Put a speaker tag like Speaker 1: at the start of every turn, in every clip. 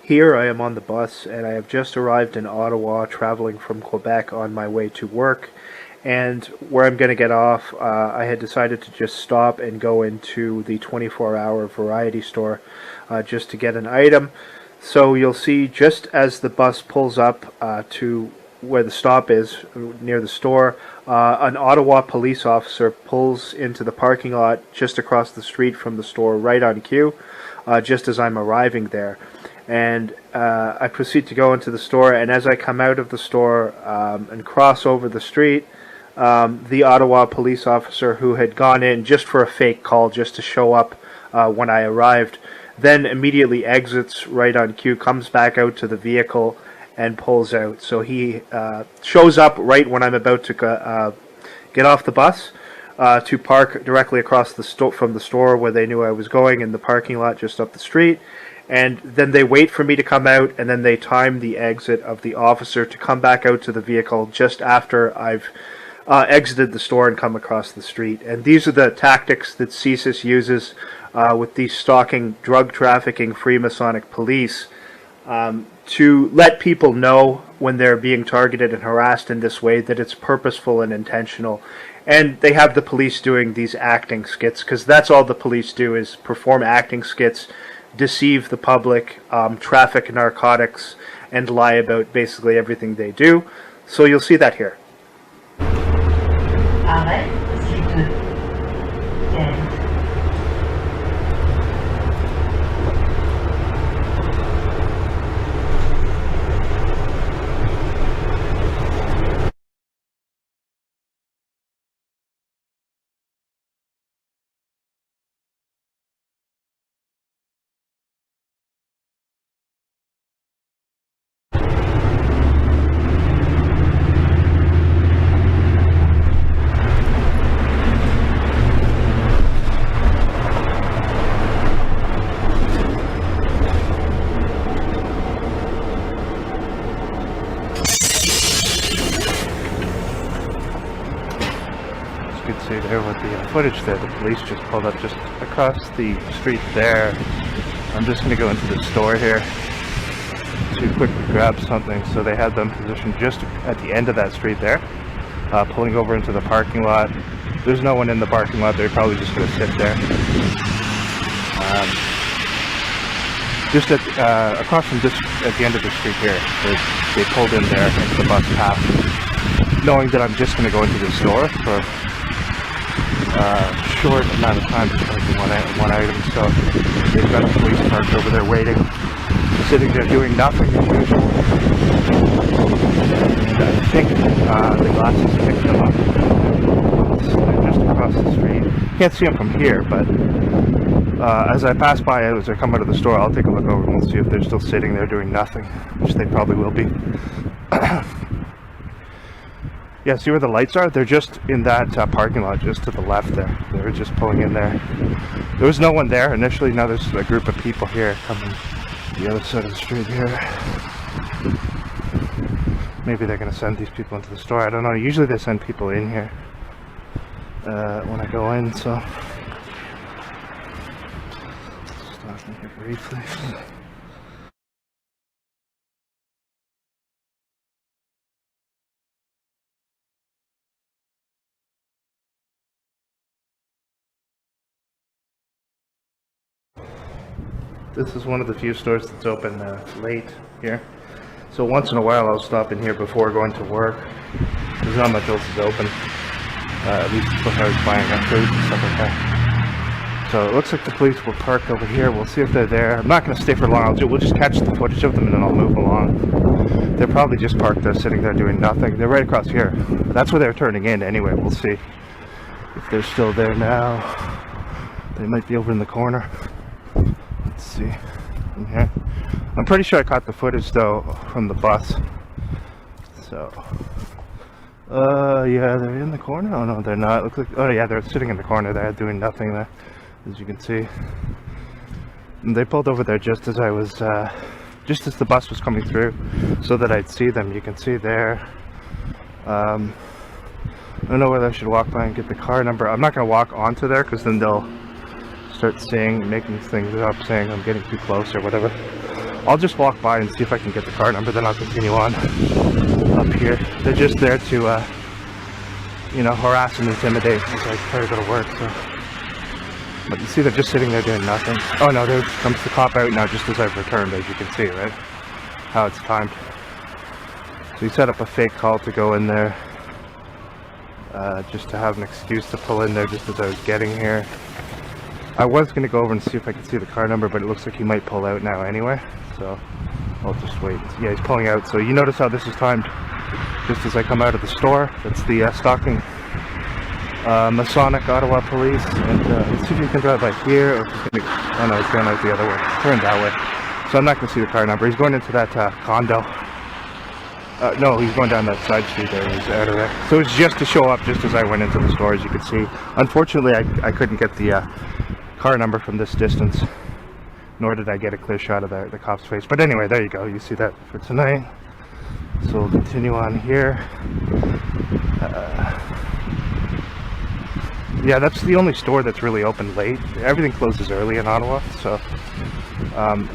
Speaker 1: Here I am on the bus, and I have just arrived in Ottawa, traveling from Quebec on my way to work. And where I'm going to get off, I had decided to just stop and go into the 24-hour variety store just to get an item. So you'll see just as the bus pulls up to where the stop is, near the store, an Ottawa police officer pulls into the parking lot just across the street from the store, right on cue, just as I'm arriving there. And I proceed to go into the store, and as I come out of the store and cross over the street, the Ottawa police officer, who had gone in just for a fake call, just to show up when I arrived, then immediately exits right on cue, comes back out to the vehicle, and pulls out. So he shows up right when I'm about to get off the bus to park directly across the from the store where they knew I was going, in the parking lot just up the street. And then they wait for me to come out, and then they time the exit of the officer to come back out to the vehicle just after I've exited the store and come across the street. And these are the tactics that CSIS uses with these stalking, drug trafficking, Freemasonic police to let people know when they're being targeted and harassed in this way that it's purposeful and intentional. And they have the police doing these acting skits, because that's all the police do, is perform acting skits, deceive the public, traffic narcotics, and lie about basically everything they do. So you'll see that here. See there with the footage there, the police just pulled up just across the street there. I'm just going to go into the store here to quickly grab something. So they had them positioned just at the end of that street there, pulling over into the parking lot. There's no one in the parking lot. They're probably just going to sit there. Just across from just at the end of the street here, they pulled in there into the bus path, knowing that I'm just going to go into the store for short amount of time, just collecting one item. So they've got the police parked over there waiting, sitting there doing nothing as usual. And I think the glasses picked them up. They're just across the street. Can't see them from here, but as I pass by, as I come out of the store, I'll take a look over and we'll see if they're still sitting there doing nothing, which they probably will be. Yeah, see where the lights are? They're just in that parking lot just to the left there. They were just pulling in there. There was no one there initially. Now there's a group of people here coming the other side of the street here. Maybe they're going to send these people into the store. I don't know. Usually they send people in here when I go in, so... Stopping here briefly. This is one of the few stores that's open late here. So once in a while I'll stop in here before going to work. There's not much else is open. At least when I was buying food and stuff like that. So it looks like the police were parked over here. We'll see if they're there. I'm not going to stay for long. We'll just catch the footage of them and then I'll move along. They're probably just parked there, sitting there doing nothing. They're right across here. That's where they're turning in anyway. We'll see if they're still there now. They might be over in the corner. Let's see from here. I'm pretty sure I caught the footage though from the bus. So, yeah, they're in the corner. Oh no, they're not. Looks like, oh yeah, they're sitting in the corner there, doing nothing there, as you can see. And they pulled over there just as I was, just as the bus was coming through, so that I'd see them. You can see there. I don't know whether I should walk by and get the car number. I'm not gonna walk onto there because then they'll start saying, making things up, saying I'm getting too close or whatever.
Speaker 2: I'll just walk by and see if I can get the car number, then I'll continue on up here. They're just there to, you know, harass and intimidate as I try to go to work, so. But you see they're just sitting there doing nothing. Oh no, there comes the cop out now just as I've returned, as you can see, right? How it's timed. So he set up a fake call to go in there, just to have an excuse to pull in there just as I was getting here. I was going to go over and see if I could see the car number, but it looks like he might pull out now anyway, so I'll just wait. Yeah, he's pulling out, so you notice how this is timed just as I come out of the store. That's the Stalking Masonic Ottawa Police, and let's see if you can drive by here, or if he's going to, oh no, he's going out the other way, turn that way. So I'm not going to see the car number. He's going into that condo. No, he's going down that side street there. He's out of there. So it's just to show up just as I went into the store, as you can see. Unfortunately, I couldn't get the car number from this distance, nor did I get a clear shot of the cop's face. But anyway, there you go. You see that for tonight. So we'll continue on here. Yeah, that's the only store that's really open late. Everything closes early in Ottawa, so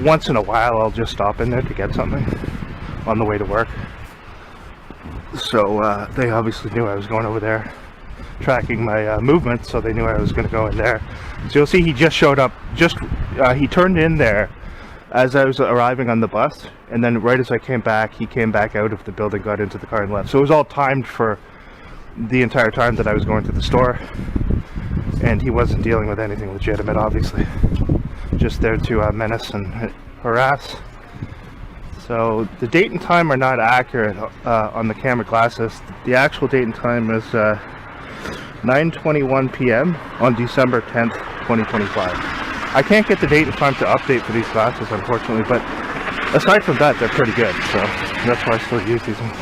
Speaker 2: once in a while I'll just stop in there to get something on the way to work. So they obviously knew I was going over there, tracking my movement, so they knew I was going to go in there. So you'll see he just showed up, he turned in there as I was arriving on the bus, and then right as I came back, he came back out of the building, got into the car and left. So it was all timed for the entire time that I was going to the store, and he wasn't dealing with anything legitimate, obviously. Just there to menace and harass. So the date and time are not accurate on the camera glasses. The actual date and time is 9:21 p.m. on December 10th, 2025. I can't get the date and time to update for these glasses, unfortunately, but aside from that, they're pretty good, so that's why I still use these ones.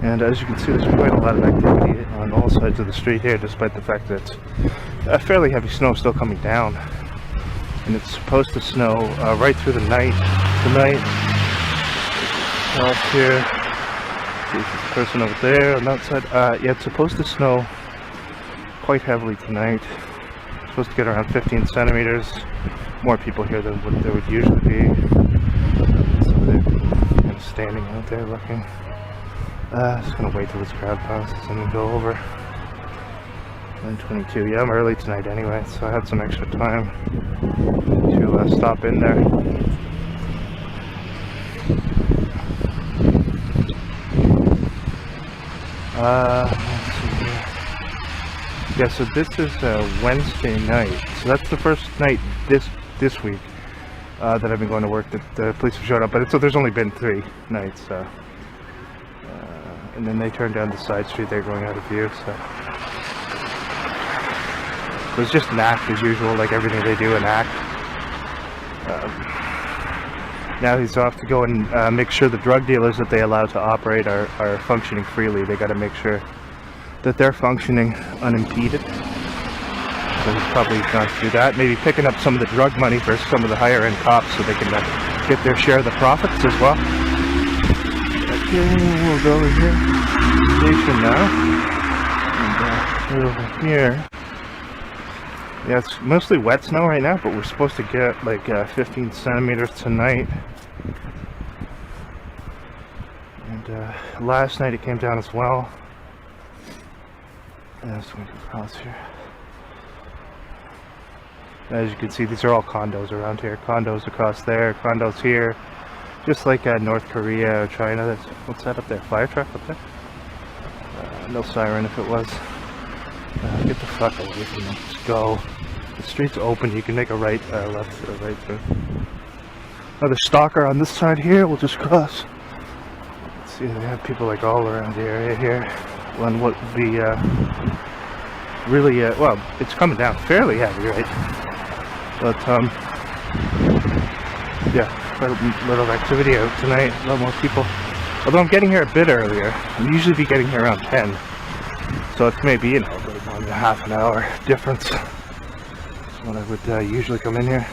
Speaker 2: And as you can see, there's quite a lot of activity on all sides of the street here, despite the fact that it's fairly heavy snow still coming down. And it's supposed to snow right through the night tonight. Off here. See if there's a person over there on that side. Yeah, it's supposed to snow quite heavily tonight. It's supposed to get around 15 centimeters. More people here than what there would usually be. So they're kind of standing out there looking. Just gonna wait till this crowd passes and then go over. 9:22. Yeah, I'm early tonight anyway, so I had some extra time to stop in there. Let's see here. Yeah, so this is Wednesday night. So that's the first night this week that I've been going to work that the police have showed up. But so there's only been 3 nights. And then they turned down the side street. They're going out of view. So it was just an act as usual, like everything they do, an act. Now he's off to go and make sure the drug dealers that they allow to operate are functioning freely. They got to make sure that they're functioning unimpeded. So he's probably going to do that. Maybe picking up some of the drug money for some of the higher end cops so they can get their share of the profits as well. Okay, we'll go over here. Station now. And over here. Yeah, it's mostly wet snow right now, but we're supposed to get like 15 centimeters tonight. And last night it came down as well. Let's go across here. As you can see, these are all condos around here. Condos across there, condos here. Just like North Korea or China. What's that up there? Fire truck up there? No siren if it was. Get the fuck away from me. Just go. The street's open. You can make a right, left, or right through. Another stalker on this side here. We'll just cross. Let's see. They have people like all around the area here. On what would be really, well, it's coming down fairly heavy, right? But yeah, quite a lot of activity out tonight. A lot more people. Although I'm getting here a bit earlier. I usually be getting here around 10. So it's maybe, you know, a bit more than a half an hour difference. That's when I would usually come in here.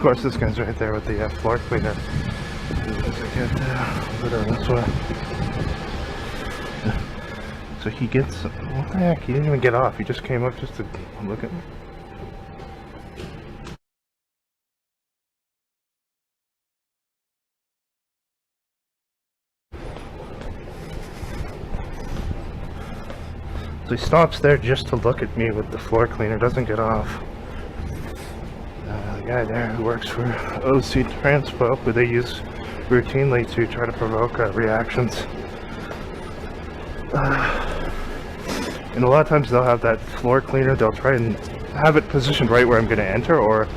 Speaker 2: course, this guy's right there with the floor cleaner. As I get this way. So he gets, what the heck, he didn't even get off, he just came up just to look at me. So he stops there just to look at me with the floor cleaner, doesn't get off. The guy there who works for OC Transpo, who they use routinely to try to provoke reactions. And a lot of times they'll have that floor cleaner, they'll try and have it positioned right where I'm going to enter, or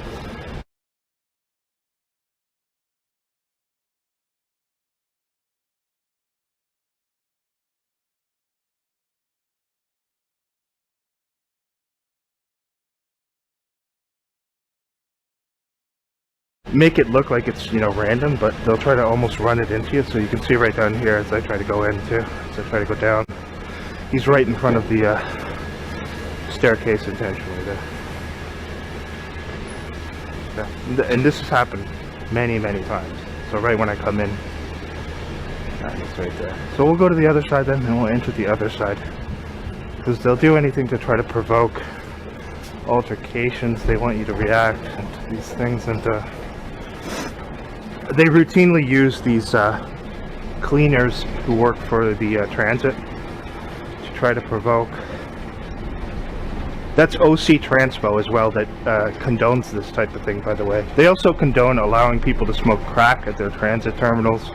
Speaker 2: make it look like it's, you know, random, but they'll try to almost run it into you. So you can see right down here as I try to go in too, as I try to go down. He's right in front of the staircase intentionally there. Yeah. And this has happened many times. So right when I come in, it's right there. So we'll go to the other side then, and we'll enter the other side, because they'll do anything to try to provoke altercations. They want you to react to these things, and they routinely use these cleaners who work for the transit to try to provoke. That's OC Transpo as well that condones this type of thing, by the way. They also condone allowing people to smoke crack at their transit terminals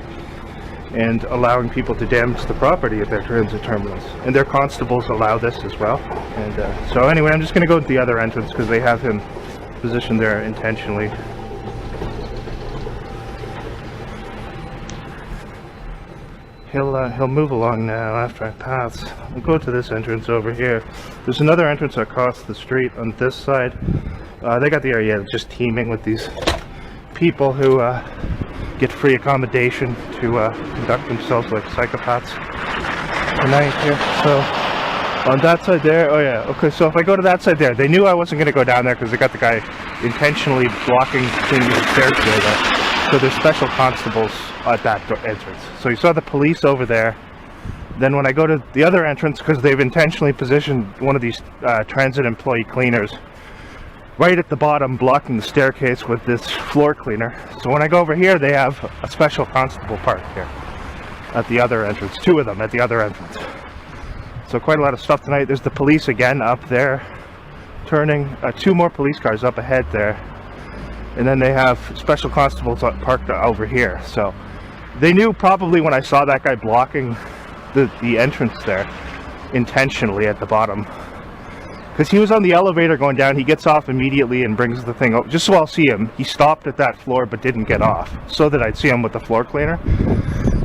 Speaker 2: and allowing people to damage the property at their transit terminals. And their constables allow this as well. And so anyway, I'm just going to go to the other entrance because they have him positioned there intentionally. He'll move along now after I pass. I'll go to this entrance over here. There's another entrance across the street on this side. They got the area just teeming with these people who get free accommodation to conduct themselves like psychopaths tonight here. So on that side there, oh yeah, okay, so if I go to that side there, they knew I wasn't going to go down there because they got the guy intentionally blocking the stairs there. So there's special constables at that entrance. So you saw the police over there. Then when I go to the other entrance, because they've intentionally positioned one of these transit employee cleaners right at the bottom, blocking the staircase with this floor cleaner. So when I go over here, they have a special constable parked here at the other entrance. Two of them at the other entrance. So quite a lot of stuff tonight. There's the police again up there, turning. Two more police cars up ahead there. And then they have special constables parked over here. So they knew probably when I saw that guy blocking the entrance there intentionally at the bottom, because he was on the elevator going down. He gets off immediately and brings the thing up just so I'll see him. He stopped at that floor but didn't get off so that I'd see him with the floor cleaner,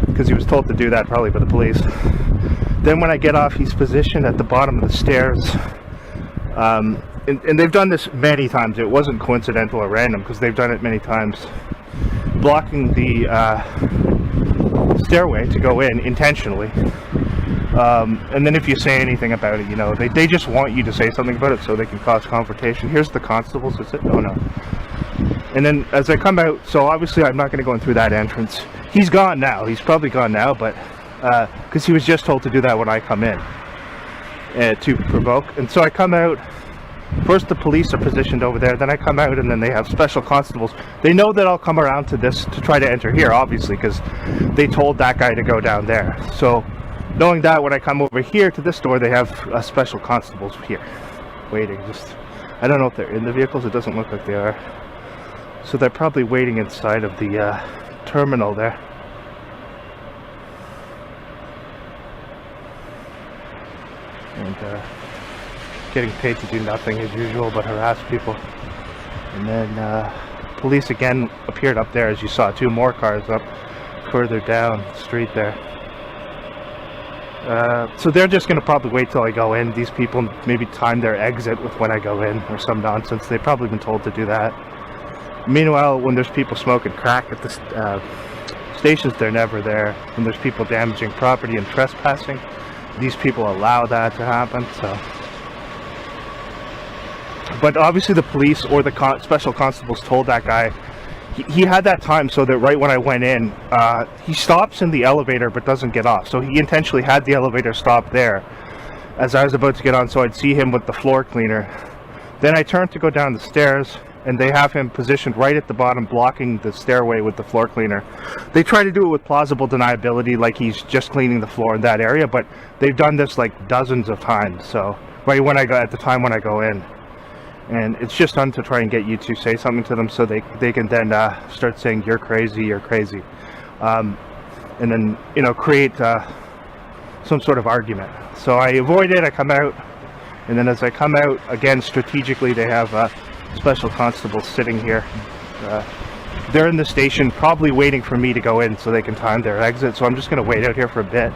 Speaker 2: because he was told to do that probably by the police. Then when I get off, he's positioned at the bottom of the stairs. And they've done this many times. It wasn't coincidental or random, because they've done it many times, blocking the stairway to go in intentionally. And then if you say anything about it, you know, they just want you to say something about it so they can cause confrontation. Here's the constables. Is it? Oh no. And then as I come out, so obviously I'm not going to go in through that entrance. He's gone now. He's probably gone now, but because he was just told to do that when I come in to provoke. And so I come out. First the police are positioned over there, then I come out, and then they have special constables. They know that I'll come around to this to try to enter here, obviously, because they told that guy to go down there. So knowing that, when I come over here to this door, they have special constables here waiting. Just, I don't know if they're in the vehicles. It doesn't look like they are. So they're probably waiting inside of the terminal there. And getting paid to do nothing as usual but harass people. And then police again appeared up there, as you saw. Two more cars up further down the street there. So they're just going to probably wait till I go in. These people maybe time their exit with when I go in or some nonsense. They've probably been told to do that. Meanwhile, when there's people smoking crack at the stations, they're never there. When there's people damaging property and trespassing, these people allow that to happen. So, but obviously the police or the special constables told that guy he had that time so that right when I went in, he stops in the elevator but doesn't get off. So he intentionally had the elevator stop there as I was about to get on, so I'd see him with the floor cleaner. Then I turned to go down the stairs, and they have him positioned right at the bottom, blocking the stairway with the floor cleaner. They try to do it with plausible deniability, like he's just cleaning the floor in that area, but they've done this like dozens of times. So right when I go, at the time when I go in, and it's just done to try and get you to say something to them, so they can then start saying you're crazy, and then create some sort of argument. So I avoid it. I come out, and then as I come out again, strategically they have special constables sitting here. They're in the station probably waiting for me to go in so they can time their exit, so I'm just going to wait out here for a bit.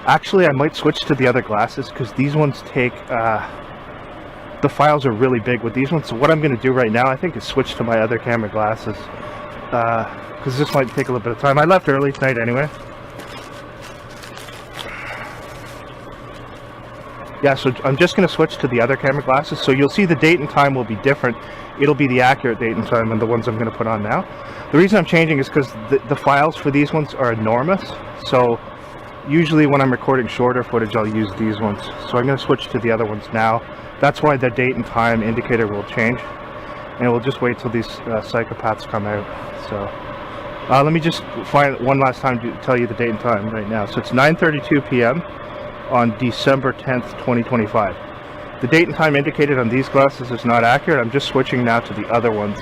Speaker 2: Actually, I might switch to the other glasses because these ones take the files are really big with these ones. So what I'm going to do right now, I think, is switch to my other camera glasses because this might take a little bit of time. I left early tonight anyway. Yeah, so I'm just going to switch to the other camera glasses, so you'll see the date and time will be different. It'll be the accurate date and time than the ones I'm going to put on now. The reason I'm changing is because the files for these ones are enormous, so usually when I'm recording shorter footage I'll use these ones. So I'm going to switch to the other ones now. That's why the date and time indicator will change, and we'll just wait till these psychopaths come out. So let me just find one last time to tell you the date and time right now. So it's 9:32 p.m. on December 10th, 2025. The date and time indicated on these glasses is not accurate. I'm just switching now to the other ones.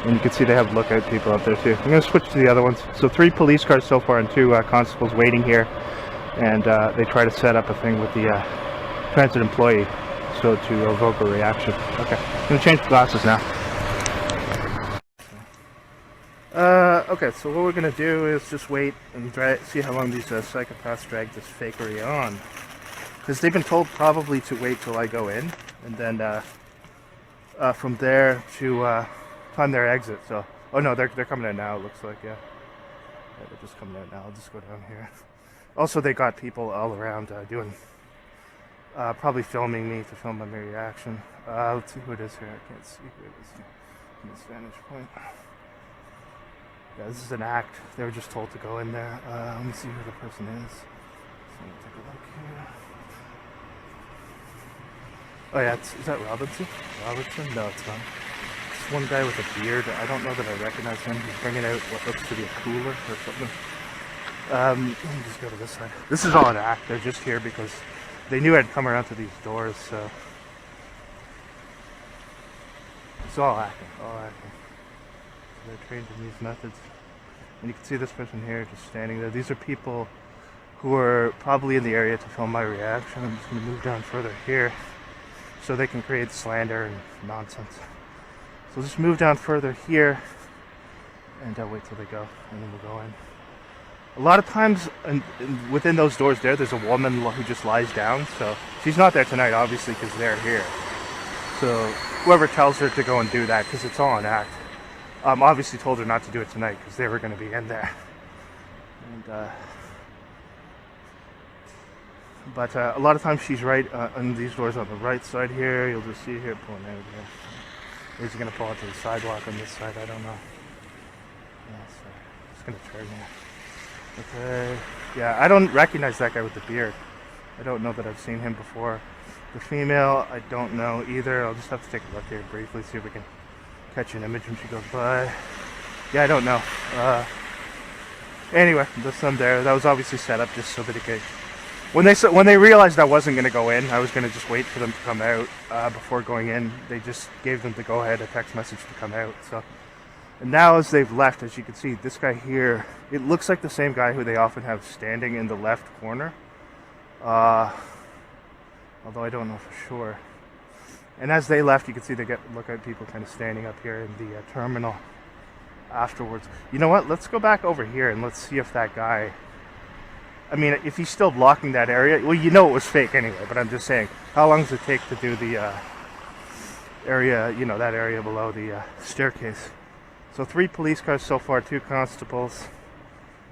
Speaker 2: And you can see they have lookout people up there too. I'm going to switch to the other ones. So 3 police cars so far and 2 constables waiting here. And they try to set up a thing with the transit employee so to evoke a reaction. Okay, I'm going to change the glasses now. Okay, so what we're going to do is just wait and see how long these psychopaths drag this fakery on. Because they've been told probably to wait till I go in, and then from there to time their exit. So, oh no, they're coming out now, it looks like, yeah. Yeah, they're just coming out now. I'll just go down here. Also, they got people all around doing, probably filming me to film my reaction. Let's see who it is here. I can't see who it is from this vantage point. Yeah, this is an act. They were just told to go in there. Let me see who the person is. So let me take a look here. Oh yeah, is that Robinson? Robertson? No, it's not. It's one guy with a beard. I don't know that I recognize him. He's bringing out what looks to be a cooler or something. Let me just go to this side. This is all an act. They're just here because they knew I'd come around to these doors, so it's all acting. They're trained in these methods. And you can see this person here just standing there. These are people who are probably in the area to film my reaction. I'm just going to move down further here so they can create slander and nonsense. So we'll just move down further here and I'll wait till they go, and then we'll go in. A lot of times within those doors there's a woman who just lies down. So she's not there tonight, obviously, because they're here. So whoever tells her to go and do that, because it's all an act. Obviously told her not to do it tonight because they were going to be in there. And but a lot of times she's right on these doors on the right side here. You'll just see her pulling out here. Or is he going to pull out to the sidewalk on this side? I don't know. Yeah, so just going to turn here. Okay. Yeah, I don't recognize that guy with the beard. I don't know that I've seen him before. The female, I don't know either. I'll just have to take a look here briefly, see if we can catch an image when she goes by. Yeah, I don't know. Anyway, there's some there. That was obviously set up just so that it could... When they realized I wasn't going to go in, I was going to just wait for them to come out before going in. They just gave them the go-ahead, a text message to come out. So, and now as they've left, as you can see, this guy here, it looks like the same guy who they often have standing in the left corner. Although I don't know for sure. And as they left, you can see they look at people kind of standing up here in the terminal afterwards. You know what? Let's go back over here and let's see if that guy... I mean, if he's still blocking that area... Well, you know it was fake anyway, but I'm just saying, how long does it take to do the area, you know, that area below the staircase? So 3 police cars so far, 2 constables.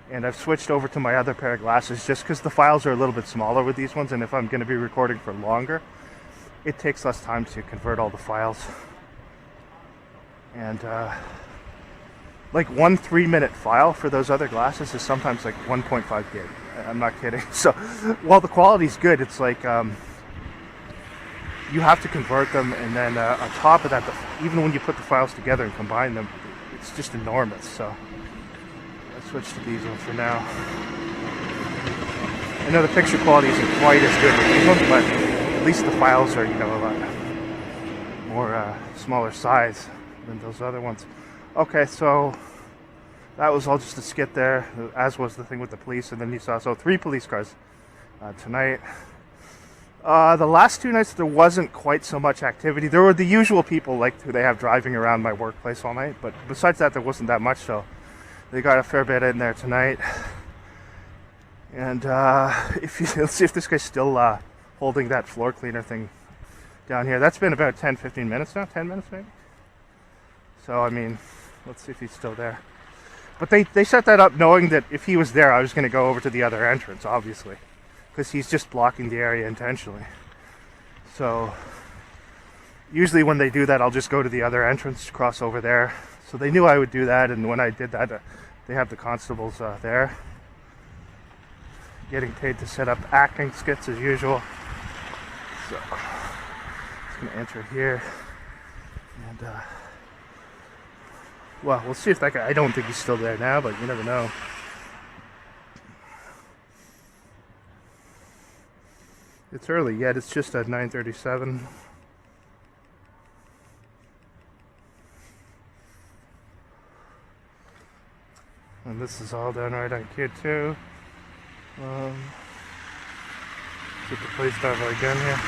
Speaker 2: And I've switched over to my other pair of glasses just because the files are a little bit smaller with these ones, and if I'm going to be recording for longer, it takes less time to convert all the files. And like one 3-minute file for those other glasses is sometimes like 1.5 gig. I'm not kidding. So while the quality's good, it's like you have to convert them, and then on top of that, even when you put the files together and combine them, it's just enormous. So I'll switch to these ones for now. I know the picture quality isn't quite as good with these ones, but at least the files are, a lot more smaller size than those other ones. Okay, so that was all just a skit there, as was the thing with the police, and then you saw 3 police cars tonight. The last 2 nights there wasn't quite so much activity. There were the usual people like who they have driving around my workplace all night, but besides that there wasn't that much, so they got a fair bit in there tonight. And let's see if this guy's still holding that floor cleaner thing down here. That's been about 10-15 minutes now, 10 minutes maybe. So I mean, let's see if he's still there. But they set that up knowing that if he was there, I was going to go over to the other entrance, obviously, because he's just blocking the area intentionally. So usually when they do that, I'll just go to the other entrance, cross over there. So they knew I would do that, and when I did that, they have the constables there, getting paid to set up acting skits as usual. So just going to enter here, and well, we'll see if that guy, I don't think he's still there now, but you never know. It's early yet, it's just at 9:37. And this is all done right on cue too. Get the police driver again here.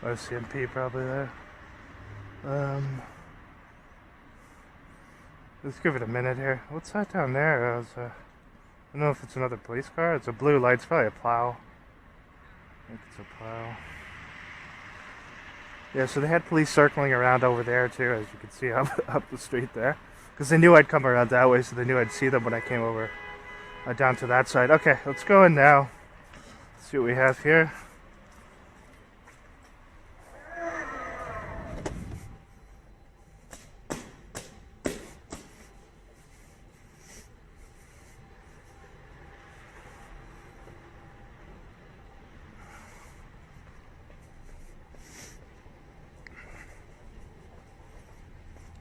Speaker 2: RCMP probably there. Let's give it a minute here. What's that down there? I don't know if it's another police car. It's a blue light. It's probably a plow. I think it's a plow. Yeah, so they had police circling around over there too, as you can see up the street there. Because they knew I'd come around that way, so they knew I'd see them when I came over down to that side. Okay, let's go in now. See what we have here.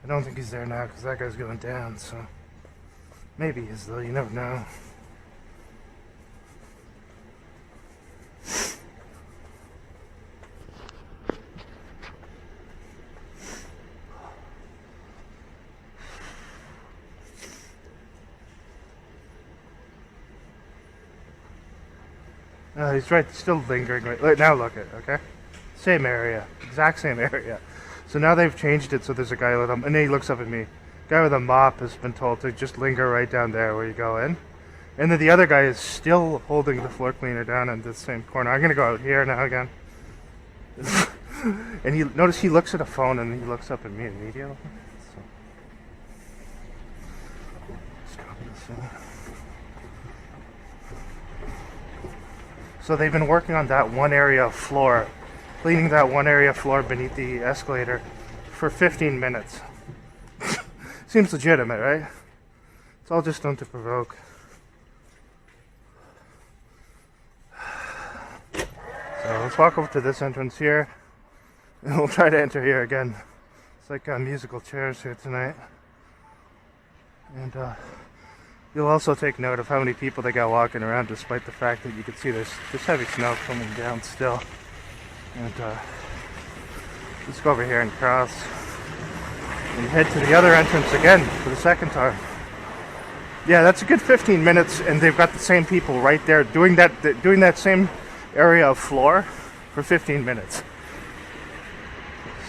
Speaker 2: I don't think he's there now because that guy's going down, so maybe he is though, you never know. He's right, still lingering right now. Look at, okay? Same area, exact same area. So now they've changed it so there's a guy with and then he looks up at me. Guy with a mop has been told to just linger right down there where you go in. And then the other guy is still holding the floor cleaner down in the same corner. I'm gonna go out here now again. And notice he looks at a phone and he looks up at me immediately. So, let's copy this in. So they've been working on that one area of floor, cleaning that one area of floor beneath the escalator for 15 minutes. Seems legitimate, right? It's all just done to provoke. So let's walk over to this entrance here, and we'll try to enter here again. It's like musical chairs here tonight. And you'll also take note of how many people they got walking around, despite the fact that you can see there's heavy snow coming down still. And let's go over here and cross and head to the other entrance again for the second time. Yeah, that's a good 15 minutes, and they've got the same people right there doing that same area of floor for 15 minutes.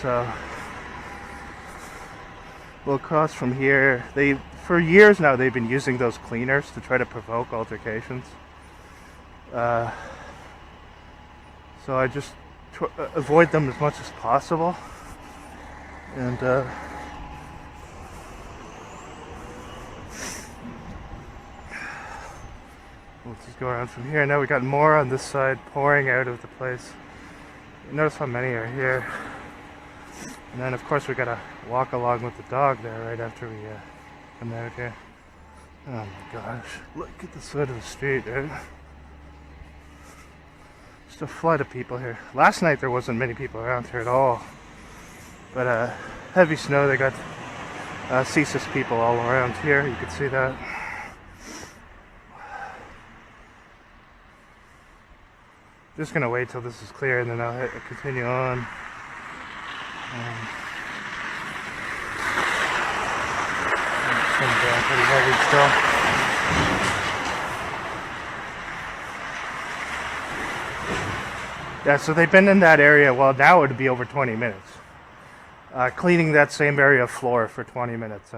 Speaker 2: So we'll cross from here. For years now they've been using those cleaners to try to provoke altercations. So I just avoid them as much as possible, and go around from here. Now we got more on this side pouring out of the place. Notice how many are here. And then of course we gotta walk along with the dog there right after we come out here. Oh my gosh, look at the side of the street, right? Just a flood of people here. Last night there wasn't many people around here at all. But heavy snow, they got CSIS people all around here, you can see that. Just gonna wait till this is clear and then I'll continue on. It's coming down pretty heavy still. Yeah, so they've been in that area, well now it would be over 20 minutes. Cleaning that same area of floor for 20 minutes.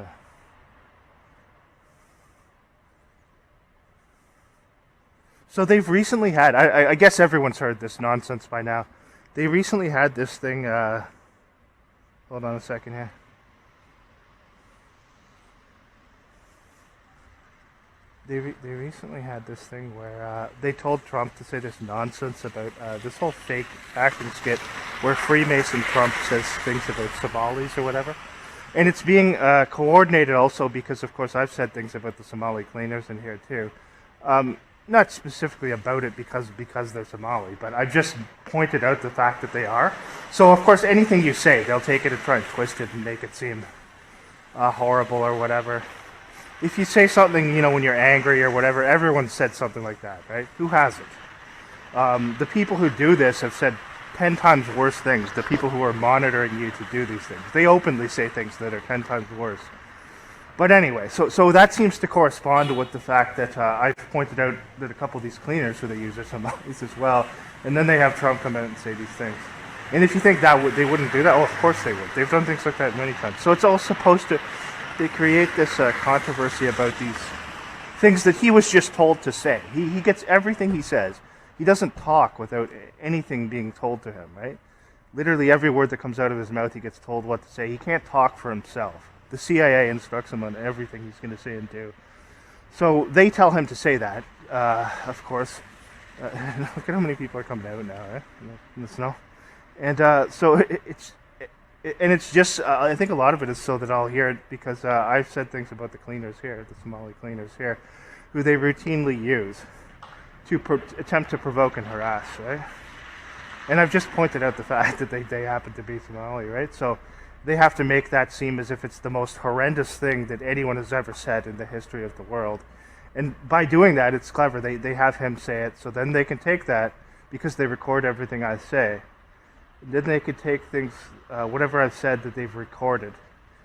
Speaker 2: So they've recently had, I guess everyone's heard this nonsense by now. They recently had this thing, hold on a second here. They recently had this thing where they told Trump to say this nonsense about this whole fake acting skit where Freemason Trump says things about Somalis or whatever. And it's being coordinated also because, of course, I've said things about the Somali cleaners in here too. Not specifically about it because they're Somali, but I've just pointed out the fact that they are. So, of course, anything you say, they'll take it and try and twist it and make it seem horrible or whatever. If you say something, you know, when you're angry or whatever, everyone said something like that, right? Who hasn't? The people who do this have said 10 times worse things, the people who are monitoring you to do these things. They openly say things that are 10 times worse. But anyway, so that seems to correspond with the fact that I've pointed out that a couple of these cleaners who they use are Somalis as well, and then they have Trump come out and say these things. And if you think that they wouldn't do that, oh, of course they would. They've done things like that many times. So it's all supposed to, they create this controversy about these things that he was just told to say. He gets everything he says. He doesn't talk without anything being told to him, right? Literally every word that comes out of his mouth, he gets told what to say. He can't talk for himself. The CIA instructs him on everything he's going to say and do. So they tell him to say that, of course. Look at how many people are coming out now, right? In the snow. And so it's just, I think a lot of it is so that I'll hear it because I've said things about the cleaners here, the Somali cleaners here, who they routinely use to attempt to provoke and harass, right? And I've just pointed out the fact that they happen to be Somali, right? So they have to make that seem as if it's the most horrendous thing that anyone has ever said in the history of the world. And by doing that, it's clever. They have him say it, so then they can take that, because they record everything I say. And then they could take things, whatever I've said that they've recorded,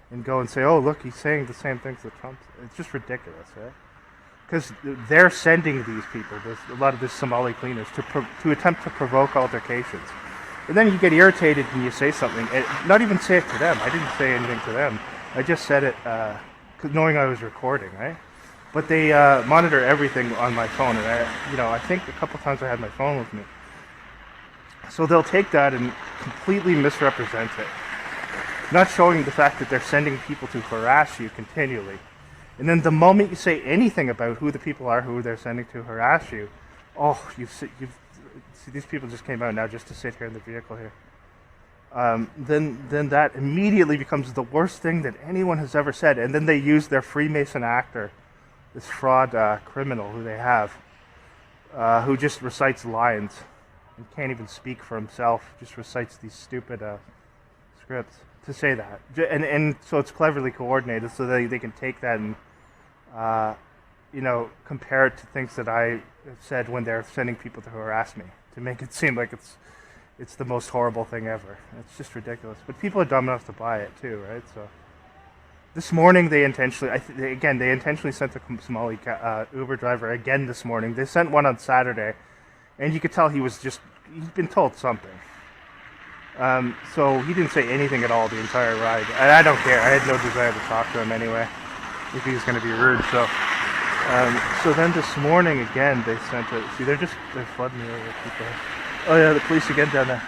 Speaker 2: and go and say, oh, look, he's saying the same things that Trump said. It's just ridiculous, right? Because they're sending these people, a lot of these Somali cleaners, to attempt to provoke altercations. And then you get irritated and you say something, and not even say it to them. I didn't say anything to them. I just said it knowing I was recording, right? But they monitor everything on my phone, and I think a couple times I had my phone with me. So they'll take that and completely misrepresent it, not showing the fact that they're sending people to harass you continually. And then the moment you say anything about who the people are who they're sending to harass you, oh, see, these people just came out now just to sit here in the vehicle here. Then that immediately becomes the worst thing that anyone has ever said. And then they use their Freemason actor, this fraud criminal who they have, who just recites lines and can't even speak for himself, just recites these stupid scripts to say that. And so it's cleverly coordinated so that they can take that and compare it to things that I have said when they're sending people to harass me, to make it seem like it's the most horrible thing ever. It's just ridiculous. But people are dumb enough to buy it too, right? So this morning they intentionally sent a Somali Uber driver again this morning. They sent one on Saturday, and you could tell he'd been told something. So he didn't say anything at all the entire ride. And I don't care. I had no desire to talk to him anyway, if he was going to be rude. So then this morning again they sent it. See, they're flooding me over people. Oh yeah, the police again down there.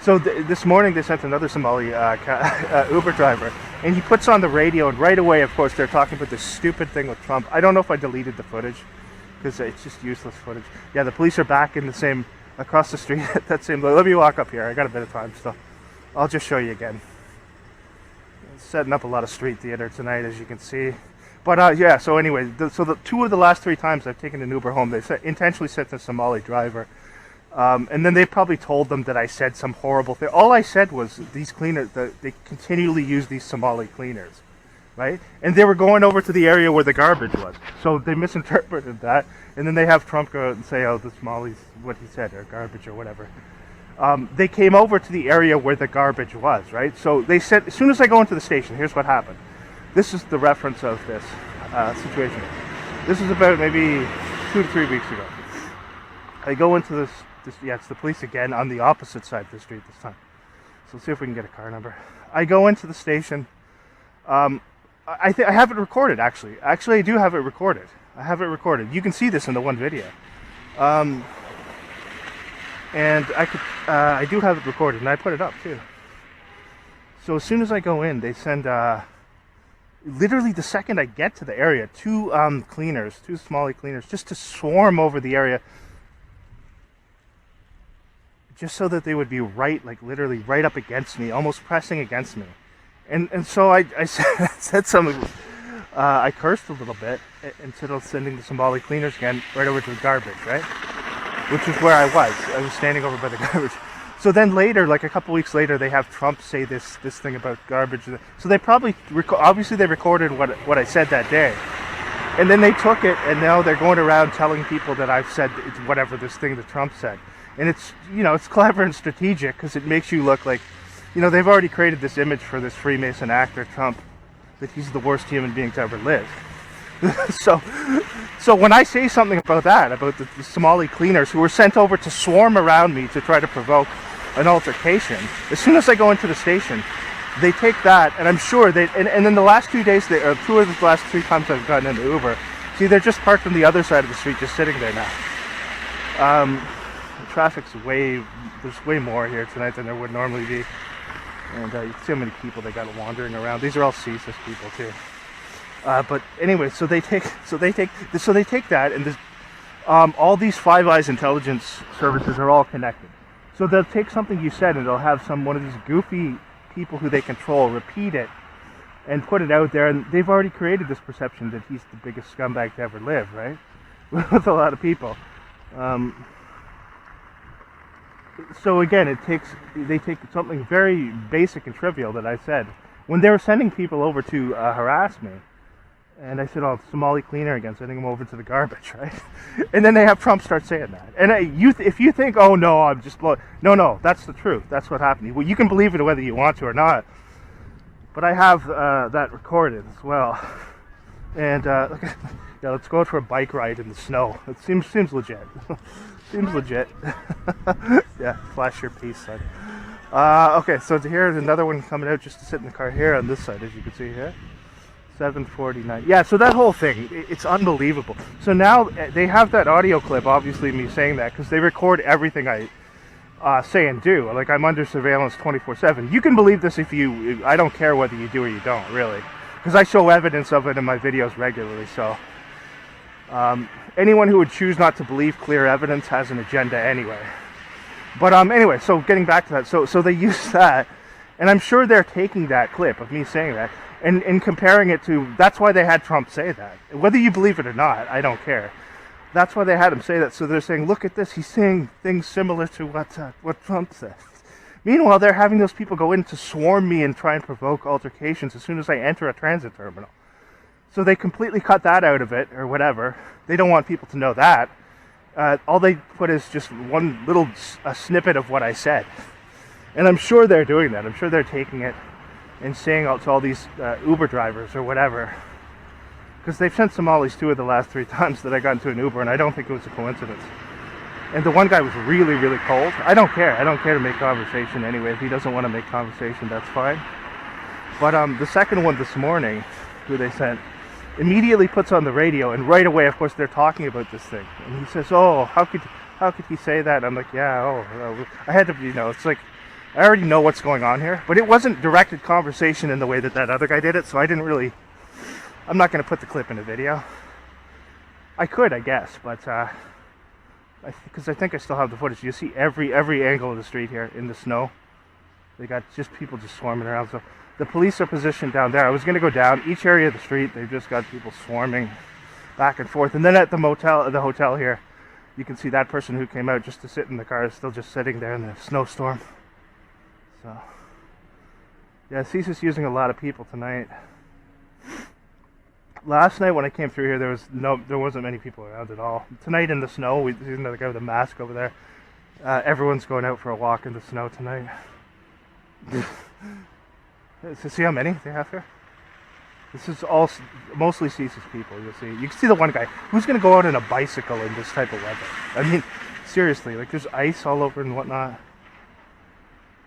Speaker 2: So this morning they sent another Somali Uber driver, and he puts on the radio, and right away, of course, they're talking about this stupid thing with Trump. I don't know if I deleted the footage, because it's just useless footage. Yeah, the police are back in the same, across the street at that same, let me walk up here, I got a bit of time still. I'll just show you again. Setting up a lot of street theater tonight, as you can see. But yeah, so anyway, the 2 of the last 3 times I've taken an Uber home, they intentionally sent a Somali driver. And then they probably told them that I said some horrible thing. All I said was these cleaners, they continually use these Somali cleaners, right? And they were going over to the area where the garbage was. So they misinterpreted that. And then they have Trump go out and say, oh, the Somalis, what he said, or garbage or whatever. They came over to the area where the garbage was, right? So they said, as soon as I go into the station, here's what happened. This is the reference of this situation. This is about maybe 2 to 3 weeks ago. I go into this, yeah, it's the police again on the opposite side of the street this time. So let's see if we can get a car number. I go into the station. I have it recorded, actually. Actually, I do have it recorded. I have it recorded. You can see this in the one video. And I do have it recorded, and I put it up too. So as soon as I go in, they send, literally the second I get to the area, 2 cleaners, 2 Somali cleaners, just to swarm over the area, just so that they would be right, like literally right up against me, almost pressing against me. And so I said something, I cursed a little bit, instead of sending the Somali cleaners again, right over to the garbage, right? Which is where I was. I was standing over by the garbage. So then later, like a couple weeks later, they have Trump say this thing about garbage. So they probably, obviously they recorded what I said that day. And then they took it, and now they're going around telling people that I've said it's whatever this thing that Trump said. And it's, you know, it's clever and strategic because it makes you look like, you know, they've already created this image for this Freemason actor, Trump, that he's the worst human being to ever live. So when I say something about that, about the Somali cleaners who were sent over to swarm around me to try to provoke an altercation, as soon as I go into the station, they take that, and I'm sure they, and then the last 2 days, 2 of the last 3 times I've gotten into Uber, see, they're just parked on the other side of the street, just sitting there now. The traffic's there's way more here tonight than there would normally be. And you see how many people they got wandering around. These are all CSIS people too. But anyway, so they take that, and this, all these Five Eyes intelligence services are all connected. So they'll take something you said, and they'll have one of these goofy people who they control repeat it and put it out there, and they've already created this perception that he's the biggest scumbag to ever live, right? With a lot of people. So again, they take something very basic and trivial that I said when they were sending people over to harass me, and I said, "Oh, Somali cleaner again, sending them over to the garbage," right? And then they have Trump start saying that. And if you think, "Oh no, I'm just blowing," no, that's the truth. That's what happened. Well, you can believe it whether you want to or not. But I have that recorded as well. And yeah, let's go out for a bike ride in the snow. It seems legit. Seems legit. Yeah, flash your piece, son. Okay, so here's another one coming out just to sit in the car here on this side, as you can see here. 7:49. Yeah, so that whole thing, it's unbelievable. So now they have that audio clip, obviously me saying that, because they record everything I say and do. Like, I'm under surveillance 24/7. You can believe this if you, I don't care whether you do or you don't, really. Because I show evidence of it in my videos regularly, so. Anyone who would choose not to believe clear evidence has an agenda anyway. But anyway, so getting back to that, so they use that, and I'm sure they're taking that clip of me saying that, and comparing it to, that's why they had Trump say that. Whether you believe it or not, I don't care. That's why they had him say that, so they're saying, look at this, he's saying things similar to what Trump said. Meanwhile, they're having those people go in to swarm me and try and provoke altercations as soon as I enter a transit terminal. So they completely cut that out of it, or whatever. They don't want people to know that. All they put is just one little snippet of what I said. And I'm sure they're doing that. I'm sure they're taking it and saying out to all these Uber drivers or whatever. Because they've sent Somalis 2 of the last 3 times that I got into an Uber, and I don't think it was a coincidence. And the one guy was really, really cold. I don't care. I don't care to make conversation anyway. If he doesn't want to make conversation, that's fine. But the second one this morning, who they sent, immediately puts on the radio, and right away, of course, they're talking about this thing. And he says, "Oh, how could he say that?" And I'm like, "Yeah, I had to, it's like, I already know what's going on here." But it wasn't directed conversation in the way that other guy did it, so I didn't really, I'm not going to put the clip in a video. I could, I guess, but because I think I still have the footage. You see every angle of the street here in the snow. They got just people just swarming around. So the police are positioned down there. I was going to go down each area of the street. They've just got people swarming back and forth. And then at the hotel here, you can see that person who came out just to sit in the car is still just sitting there in the snowstorm. So yeah, CSIS is using a lot of people tonight. Last night when I came through here, there wasn't many people around at all. Tonight in the snow, we see another guy with a mask over there. Everyone's going out for a walk in the snow tonight. So see how many they have here? This is all mostly CSIS people. You'll see. You can see the one guy who's going to go out on a bicycle in this type of weather. I mean, seriously, like there's ice all over and whatnot.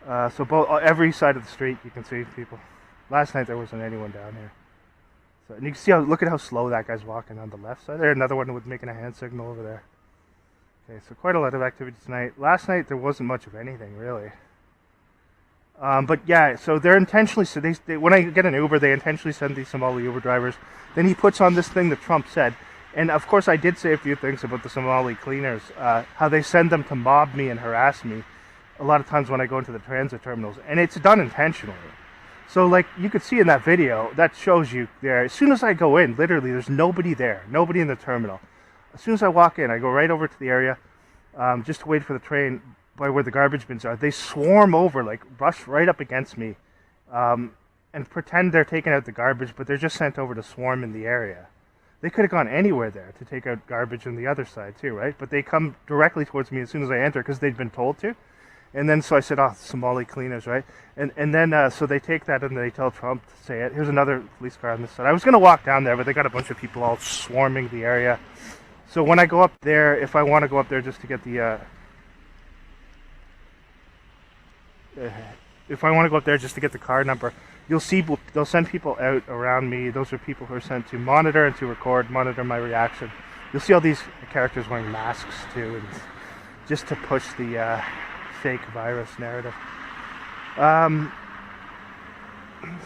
Speaker 2: So every side of the street you can see people. Last night there wasn't anyone down here. So, and you can see look at how slow that guy's walking on the left side. There's another one with making a hand signal over there. Okay, so quite a lot of activity tonight. Last night there wasn't much of anything really. But yeah, so they're intentionally, so they when I get an Uber, they intentionally send these Somali Uber drivers. Then he puts on this thing that Trump said. And of course I did say a few things about the Somali cleaners, how they send them to mob me and harass me a lot of times when I go into the transit terminals. And it's done intentionally. So like you could see in that video, that shows you there, as soon as I go in, literally there's nobody there, nobody in the terminal. As soon as I walk in, I go right over to the area, just to wait for the train by where the garbage bins are. They swarm over, like rush right up against me, and pretend they're taking out the garbage, but they're just sent over to swarm in the area. They could have gone anywhere there to take out garbage on the other side too, right? But they come directly towards me as soon as I enter because they'd been told to. And then so I said, oh, Somali cleaners, right? And then so they take that and they tell Trump to say it. Here's another police car on this side. I was going to walk down there, but they got a bunch of people all swarming the area. So when I go up there, if I want to go up there just to get the car number, you'll see they'll send people out around me. Those are people who are sent to monitor and to monitor my reaction. You'll see all these characters wearing masks too, and just to push the fake virus narrative.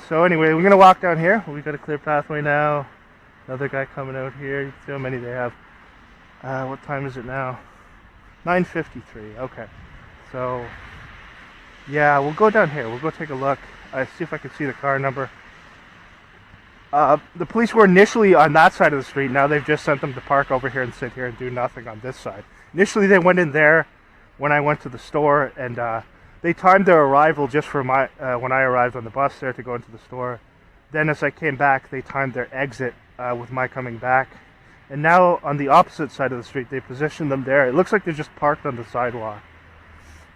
Speaker 2: So anyway, we're gonna walk down here. We've got a clear pathway now. Another guy coming out here. You can see how many they have. What time is it now? 9:53. Okay. So yeah, we'll go down here. We'll go take a look. See if I can see the car number. The police were initially on that side of the street. Now they've just sent them to park over here and sit here and do nothing on this side. Initially they went in there when I went to the store, and they timed their arrival just for my when I arrived on the bus there to go into the store. Then as I came back, they timed their exit with my coming back. And now on the opposite side of the street, they positioned them there. It looks like they're just parked on the sidewalk.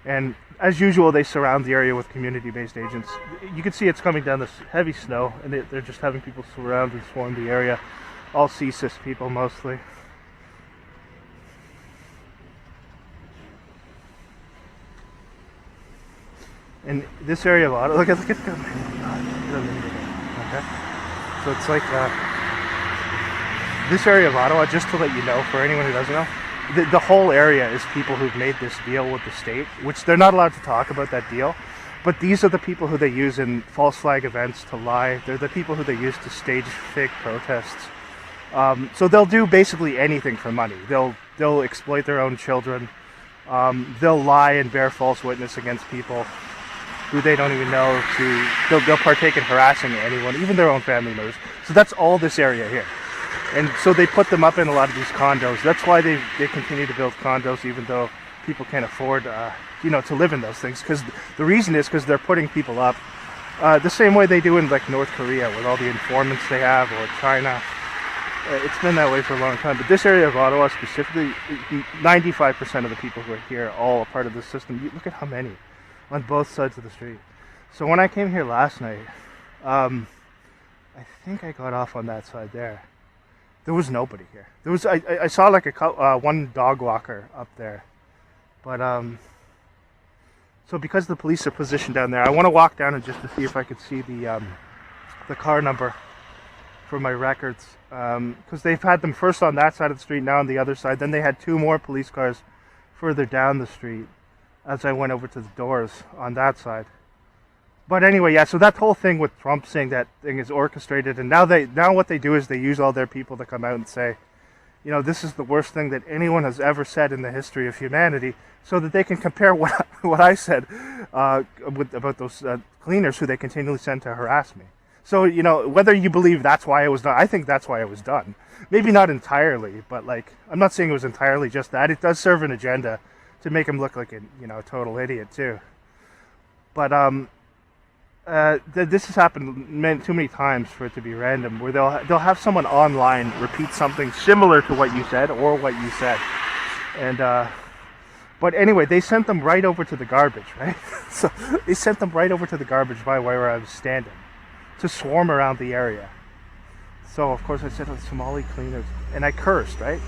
Speaker 2: And as usual, they surround the area with community-based agents. You can see it's coming down this heavy snow, and they're just having people surround and swarm the area. All CSIS people mostly. And this area of Ottawa, look at the okay. So it's like this area of Ottawa, just to let you know, for anyone who doesn't know, the whole area is people who've made this deal with the state, which they're not allowed to talk about that deal. But these are the people who they use in false flag events to lie. They're the people who they use to stage fake protests. So they'll do basically anything for money. They'll exploit their own children. They'll lie and bear false witness against people who they don't even know. They'll partake in harassing anyone, even their own family members. So that's all this area here. And so they put them up in a lot of these condos. That's why they continue to build condos, even though people can't afford to live in those things. Because the reason is because they're putting people up the same way they do in like North Korea with all the informants they have, or China. It's been that way for a long time. But this area of Ottawa specifically, 95% of the people who are here are all a part of this system. Look at how many on both sides of the street. So when I came here last night, I think I got off on that side there. There was nobody here. There was I saw like one dog walker up there, but so because the police are positioned down there, I want to walk down and just to see if I could see the car number for my records, because they've had them first on that side of the street, now on the other side. Then they had two more police cars further down the street as I went over to the doors on that side. But anyway, yeah, so that whole thing with Trump saying that thing is orchestrated, and now what they do is they use all their people to come out and say, you know, this is the worst thing that anyone has ever said in the history of humanity, so that they can compare what I said about those cleaners who they continually send to harass me. So, you know, whether you believe that's why it was done, I think that's why it was done. Maybe not entirely, but like, I'm not saying it was entirely just that. It does serve an agenda to make him look like a, you know, a total idiot too. But this has happened too many times for it to be random, where they'll have someone online repeat something similar to what you said or what you said, and but anyway, they sent them right over to the garbage, right? So they sent them right over to the garbage by where I was standing, to swarm around the area. So of course I said, oh, Somali cleaners, and I cursed, right?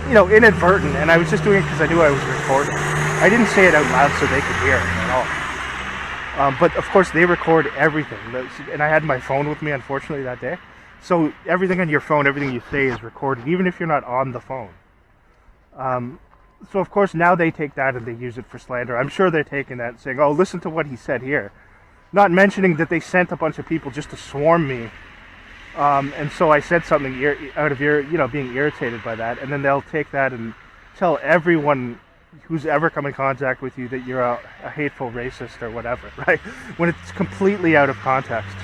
Speaker 2: You know, inadvertent, and I was just doing it because I knew I was recording. I didn't say it out loud so they could hear it at all. But of course they record everything, and I had my phone with me, unfortunately, that day. So everything on your phone, everything you say is recorded, even if you're not on the phone. So of course now they take that and they use it for slander. I'm sure they're taking that and saying, oh, listen to what he said here. Not mentioning that they sent a bunch of people just to swarm me. And so I said something out of being irritated by that, and then they'll take that and tell everyone who's ever come in contact with you that you're a hateful racist or whatever, right? When it's completely out of context.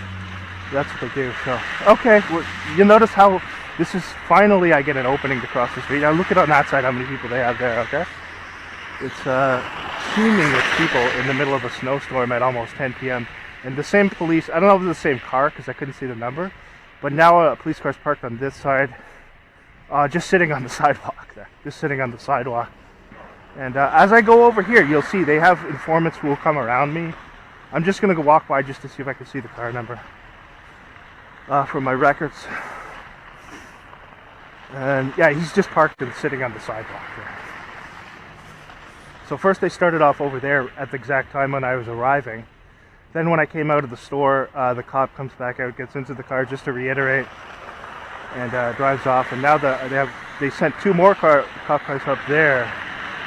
Speaker 2: That's what they do. So, okay, well, you'll notice how this is finally I get an opening to cross the street. Now look at on that side how many people they have there, okay? It's teeming with people in the middle of a snowstorm at almost 10 p.m. And the same police, I don't know if it's the same car because I couldn't see the number, but now a police car's parked on this side, just sitting on the sidewalk there, just sitting on the sidewalk. And as I go over here, you'll see they have informants who will come around me. I'm just going to go walk by just to see if I can see the car number for my records. And yeah, he's just parked and sitting on the sidewalk there. So first they started off over there at the exact time when I was arriving. Then when I came out of the store, the cop comes back out, gets into the car just to reiterate, and drives off. And now they sent two more cop cars up there,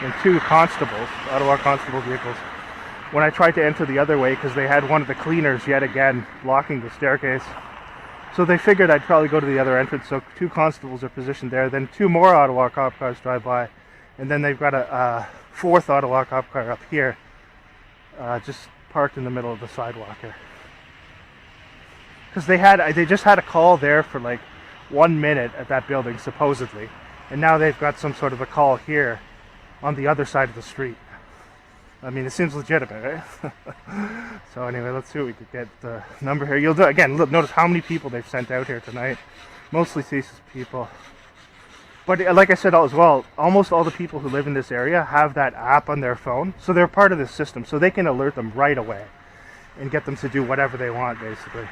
Speaker 2: and two constables, Ottawa constable vehicles, when I tried to enter the other way because they had one of the cleaners yet again blocking the staircase. So they figured I'd probably go to the other entrance, so two constables are positioned there. Then two more Ottawa cop cars drive by, and then they've got a fourth Ottawa cop car up here, just parked in the middle of the sidewalk here. Because they just had a call there for like 1 minute at that building, supposedly. And now they've got some sort of a call here on the other side of the street. I mean, it seems legitimate, right? So anyway, let's see what we could get the number here. You'll again, look, notice how many people they've sent out here tonight. Mostly CSIS people. But like I said as well, almost all the people who live in this area have that app on their phone. So they're part of this system. So they can alert them right away and get them to do whatever they want, basically.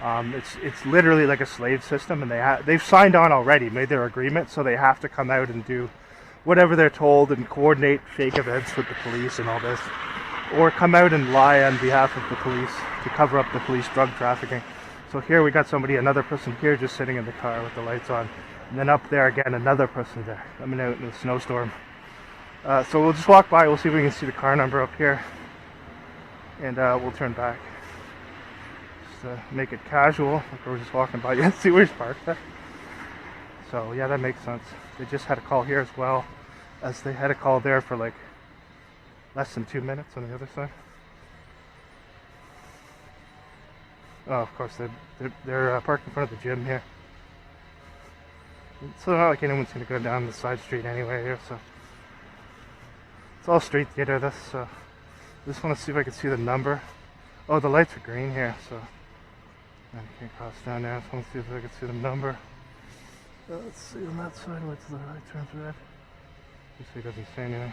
Speaker 2: It's literally like a slave system, and they've signed on already, made their agreement, so they have to come out and do whatever they're told and coordinate fake events with the police and all this, or come out and lie on behalf of the police to cover up the police drug trafficking. So here we got another person here just sitting in the car with the lights on, and then up there again another person there coming out in the snowstorm. So we'll just walk by, we'll see if we can see the car number up here, and we'll turn back. Just make it casual, like we're just walking by. Yeah, see where he's parked there? So yeah, that makes sense. They just had a call here as well, as they had a call there for like less than 2 minutes on the other side. Oh, of course, they're parked in front of the gym here. So not like anyone's going to go down the side street anyway here, so it's all street theater this, so I just want to see if I can see the number. Oh, the lights are green here, so I can't cross down there. I just want to see if I can see the number. Let's see on that side, what's the light turns red. Let's see, it doesn't say anything.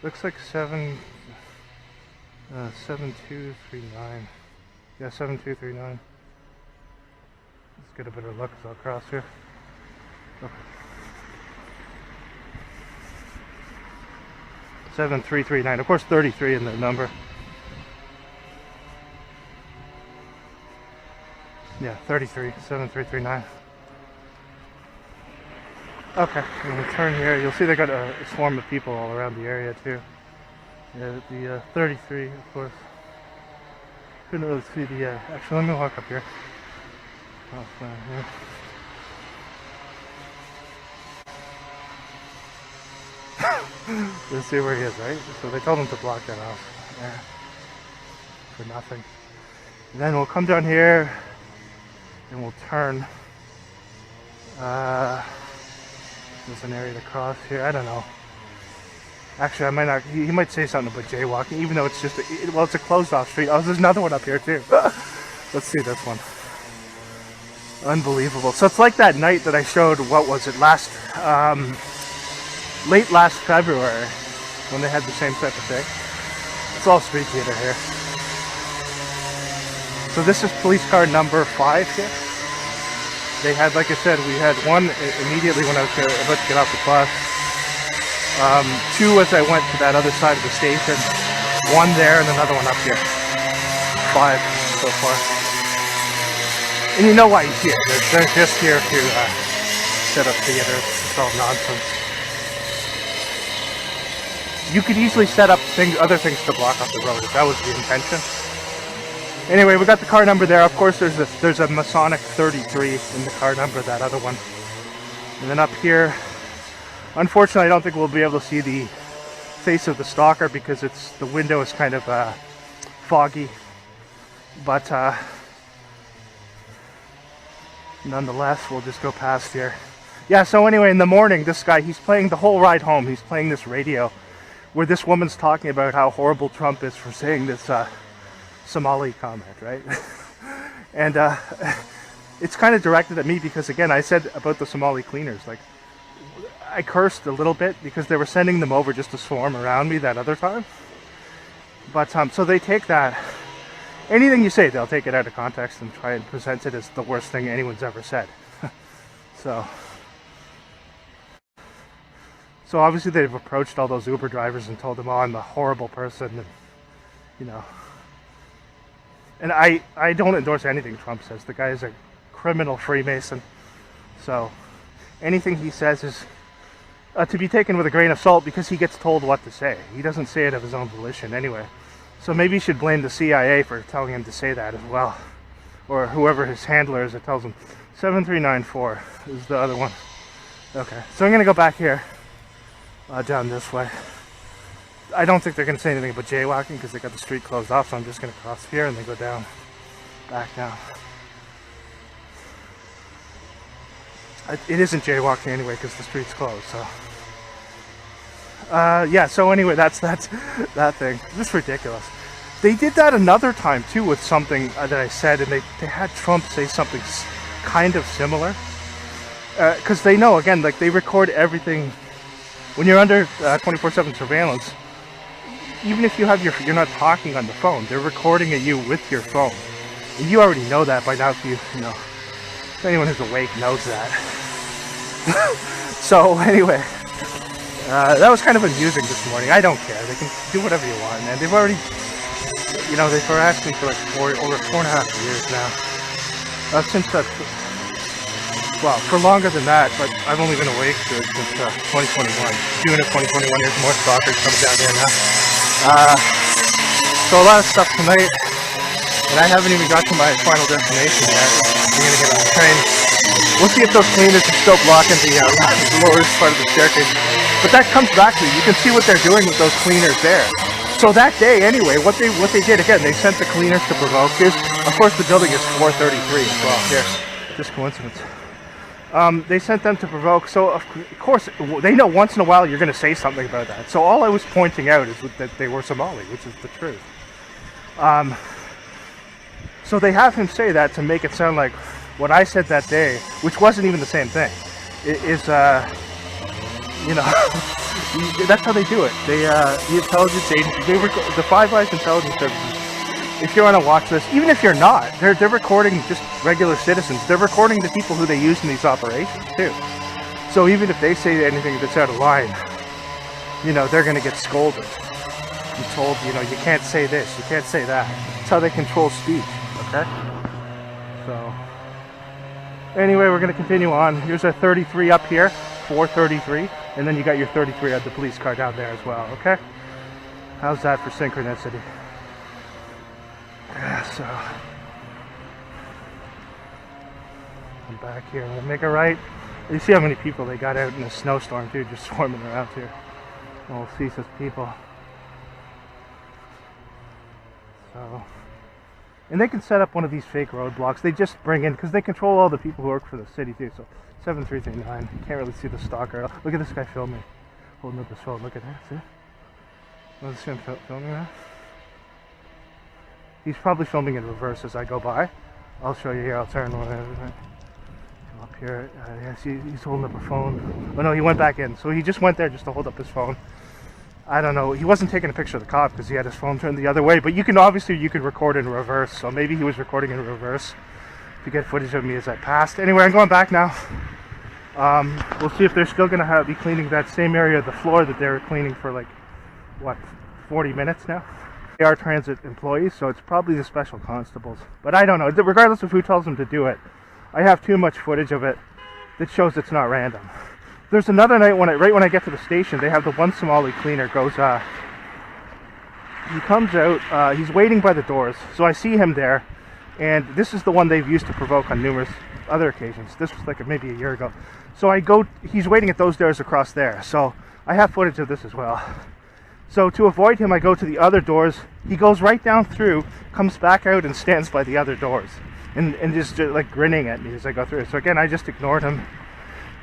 Speaker 2: Looks like 7239. Yeah, 7239. Let's get a better look as I'll cross here. Okay. 7339. Of course, 33 in the number. Yeah, 33. 7339. Okay, and we'll turn here. You'll see they got a swarm of people all around the area too. Yeah, the 33, of course. Couldn't really see the. Actually, let me walk up here. Oh, here. Let's see where he is, right? So they told him to block that off. Yeah. For nothing. And then we'll come down here and we'll turn. There's an area to cross here. I don't know. Actually, I might not. He might say something about jaywalking, even though it's just well, it's a closed-off street. Oh, there's another one up here too. Let's see this one. Unbelievable. So it's like that night that I showed. What was it? Late last February, when they had the same type of thing. It's all street theater here. So this is police car number 5 here. They had, like I said, we had one immediately when I was about to get off the bus. 2 as I went to that other side of the station. 1 there and another one up here. 5 so far. And you know why he's here. They're just here to set up theaters. It's all nonsense. You could easily set up other things to block off the road if that was the intention. Anyway, we got the car number there. Of course, there's a Masonic 33 in the car number, that other one. And then up here, unfortunately, I don't think we'll be able to see the face of the stalker because the window is kind of foggy. But nonetheless, we'll just go past here. Yeah, so anyway, in the morning, this guy, he's playing the whole ride home. He's playing this radio where this woman's talking about how horrible Trump is for saying this Somali comment, right? And it's kind of directed at me because, again, I said about the Somali cleaners, like, I cursed a little bit because they were sending them over just to swarm around me that other time. But so they take that, anything you say, they'll take it out of context and try and present it as the worst thing anyone's ever said. So obviously they've approached all those Uber drivers and told them, oh, I'm a horrible person, and, you know. And I don't endorse anything Trump says. The guy is a criminal Freemason. So anything he says is to be taken with a grain of salt because he gets told what to say. He doesn't say it of his own volition anyway. So maybe you should blame the CIA for telling him to say that as well. Or whoever his handler is that tells him. 7394 is the other one. Okay, so I'm going to go back here, down this way. I don't think they're going to say anything about jaywalking because they got the street closed off, so I'm just going to cross here and then go down, back down. It isn't jaywalking anyway because the street's closed, so. Yeah, so anyway, that's that thing. Just ridiculous. They did that another time too with something that I said, and they had Trump say something kind of similar. Because they know, again, like they record everything. When you're under 24/7 surveillance, even if you have you're not talking on the phone, they're recording at you with your phone. And you already know that by now if you know. If anyone who's awake knows that. So anyway, that was kind of amusing this morning. I don't care. They can do whatever you want, man. They've already, you know, they've harassed me for like over 4.5 years now. Since well, for longer than that, but I've only been awake since 2021. June of 2021, there's more stalkers coming down here now. So a lot of stuff tonight, and I haven't even got to my final destination yet. I'm gonna get on the train. We'll see if those cleaners are still blocking the lowest part of the staircase. But that comes back to, you can see what they're doing with those cleaners there. So that day, anyway, what they did, again, they sent the cleaners to provoke. Of course, the building is 433 as well. Here, just coincidence. They sent them to provoke, so of course they know once in a while you're going to say something about that. So all I was pointing out is that they were Somali, which is the truth. So they have him say that to make it sound like what I said that day, which wasn't even the same thing, is you know, that's how they do it. The intelligence agency, the Five Eyes intelligence services. If you're on a watch list, even if you're not, they're recording just regular citizens. They're recording the people who they use in these operations too. So even if they say anything that's out of line, you know, they're going to get scolded. You're told, you know, you can't say this, you can't say that. That's how they control speech, okay? So, anyway, we're going to continue on. Here's our 33 up here, 433, and then you got your 33 at the police car down there as well, okay? How's that for synchronicity? So I'm back here. We'll make a right. You see how many people they got out in a snowstorm too, just swarming around here. All CSIS people. So, and they can set up one of these fake roadblocks. They just bring in, because they control all the people who work for the city too. So 7339, you can't really see the stalker. Look at this guy filming, holding up his phone. Look at that. See? Let's see him filming that. He's probably filming in reverse as I go by. I'll show you here. I'll turn one up here. Yeah, see, he's holding up a phone. Oh no, he went back in. So he just went there just to hold up his phone. I don't know. He wasn't taking a picture of the cop because he had his phone turned the other way. But you can record in reverse. So maybe he was recording in reverse to get footage of me as I passed. Anyway, I'm going back now. We'll see if they're still going to be cleaning that same area of the floor that they were cleaning for like, what, 40 minutes now? They are transit employees, so it's probably the special constables. But I don't know. Regardless of who tells them to do it, I have too much footage of it that shows it's not random. There's another night right when I get to the station, they have the one Somali cleaner goes, he comes out, he's waiting by the doors, so I see him there, and this is the one they've used to provoke on numerous other occasions. This was like maybe a year ago. So I go, he's waiting at those doors across there, so I have footage of this as well. So to avoid him, I go to the other doors. He goes right down through, comes back out and stands by the other doors, and just like grinning at me as I go through. So again, I just ignored him.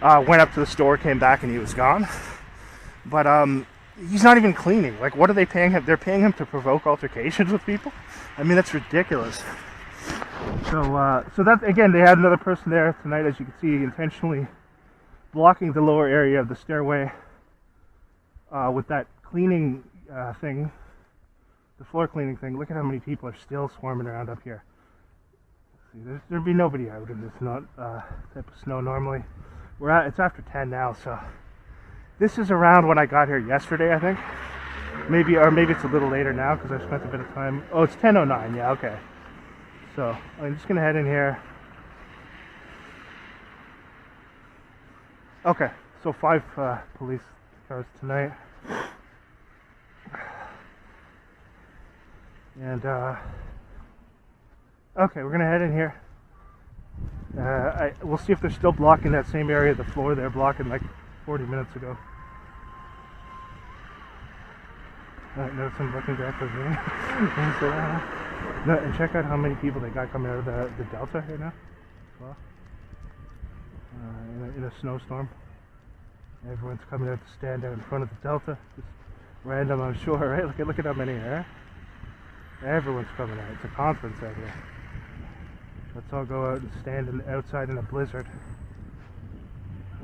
Speaker 2: Went up to the store, came back, and he was gone. But he's not even cleaning. Like, what are they paying him? They're paying him to provoke altercations with people? I mean, that's ridiculous. So that, again, they had another person there tonight, as you can see, intentionally blocking the lower area of the stairway with that cleaning thing, the floor cleaning thing. Look at how many people are still swarming around up here. See, there'd be nobody out in this type of snow normally. It's after 10 now, so this is around when I got here yesterday, I think. Maybe it's a little later now because I spent a bit of time. Oh, it's 10:09. Yeah, okay. So I'm just gonna head in here. Okay, so 5 police cars tonight, and okay, we're gonna head in here. We'll see if they're still blocking that same area of the floor they're blocking like 40 minutes ago. Alright, notice I'm looking back for me. And check out how many people they got coming out of the Delta here now as well. In a snowstorm. Everyone's coming out to stand out in front of the Delta. Just random, I'm sure, right? Look at how many are. Everyone's coming out. It's a conference out here. Let's all go out and stand outside in a blizzard.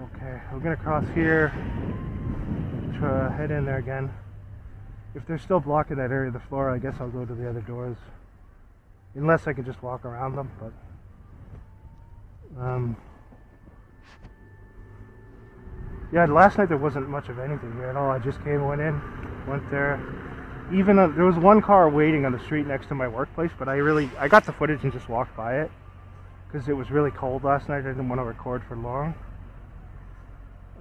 Speaker 2: Okay, we're gonna cross here. Head in there again. If they're still blocking that area of the floor, I guess I'll go to the other doors. Unless I can just walk around them, but yeah, last night there wasn't much of anything here at all. I just went in, went there. Even there was one car waiting on the street next to my workplace, but I got the footage and just walked by it because it was really cold last night. I didn't want to record for long.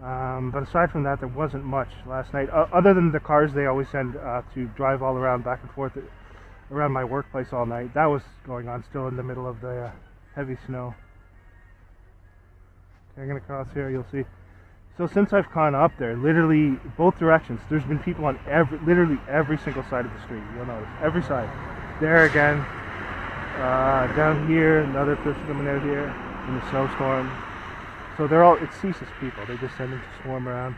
Speaker 2: But aside from that, there wasn't much last night, other than the cars they always send to drive all around back and forth around my workplace all night. That was going on still in the middle of the heavy snow. Okay, I'm gonna cross here. You'll see. So since I've gone up there, literally both directions, there's been people on literally every single side of the street. You'll notice every side. There again, down here, another person coming out here in the snowstorm. So it's CSIS people. They just send them to swarm around.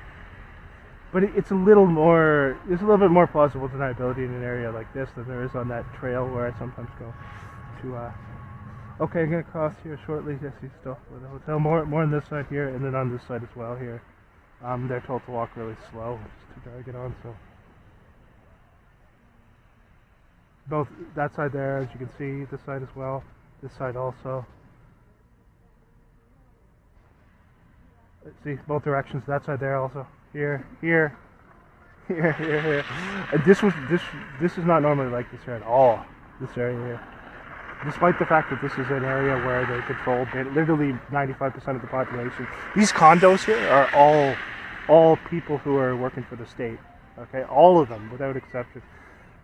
Speaker 2: But it's a little bit more plausible deniability in an area like this than there is on that trail where I sometimes go to. Okay, I'm gonna cross here shortly. Yes, he's still with the hotel. More on this side here, and then on this side as well here. They're told to walk really slow just to drag it on. So both that side there, as you can see, this side as well. This side also. Let's see, both directions. That side there also. Here. And this is not normally like this here at all. This area here. Despite the fact that this is an area where they control literally 95% of the population. These condos here are all people who are working for the state. Okay, all of them without exception.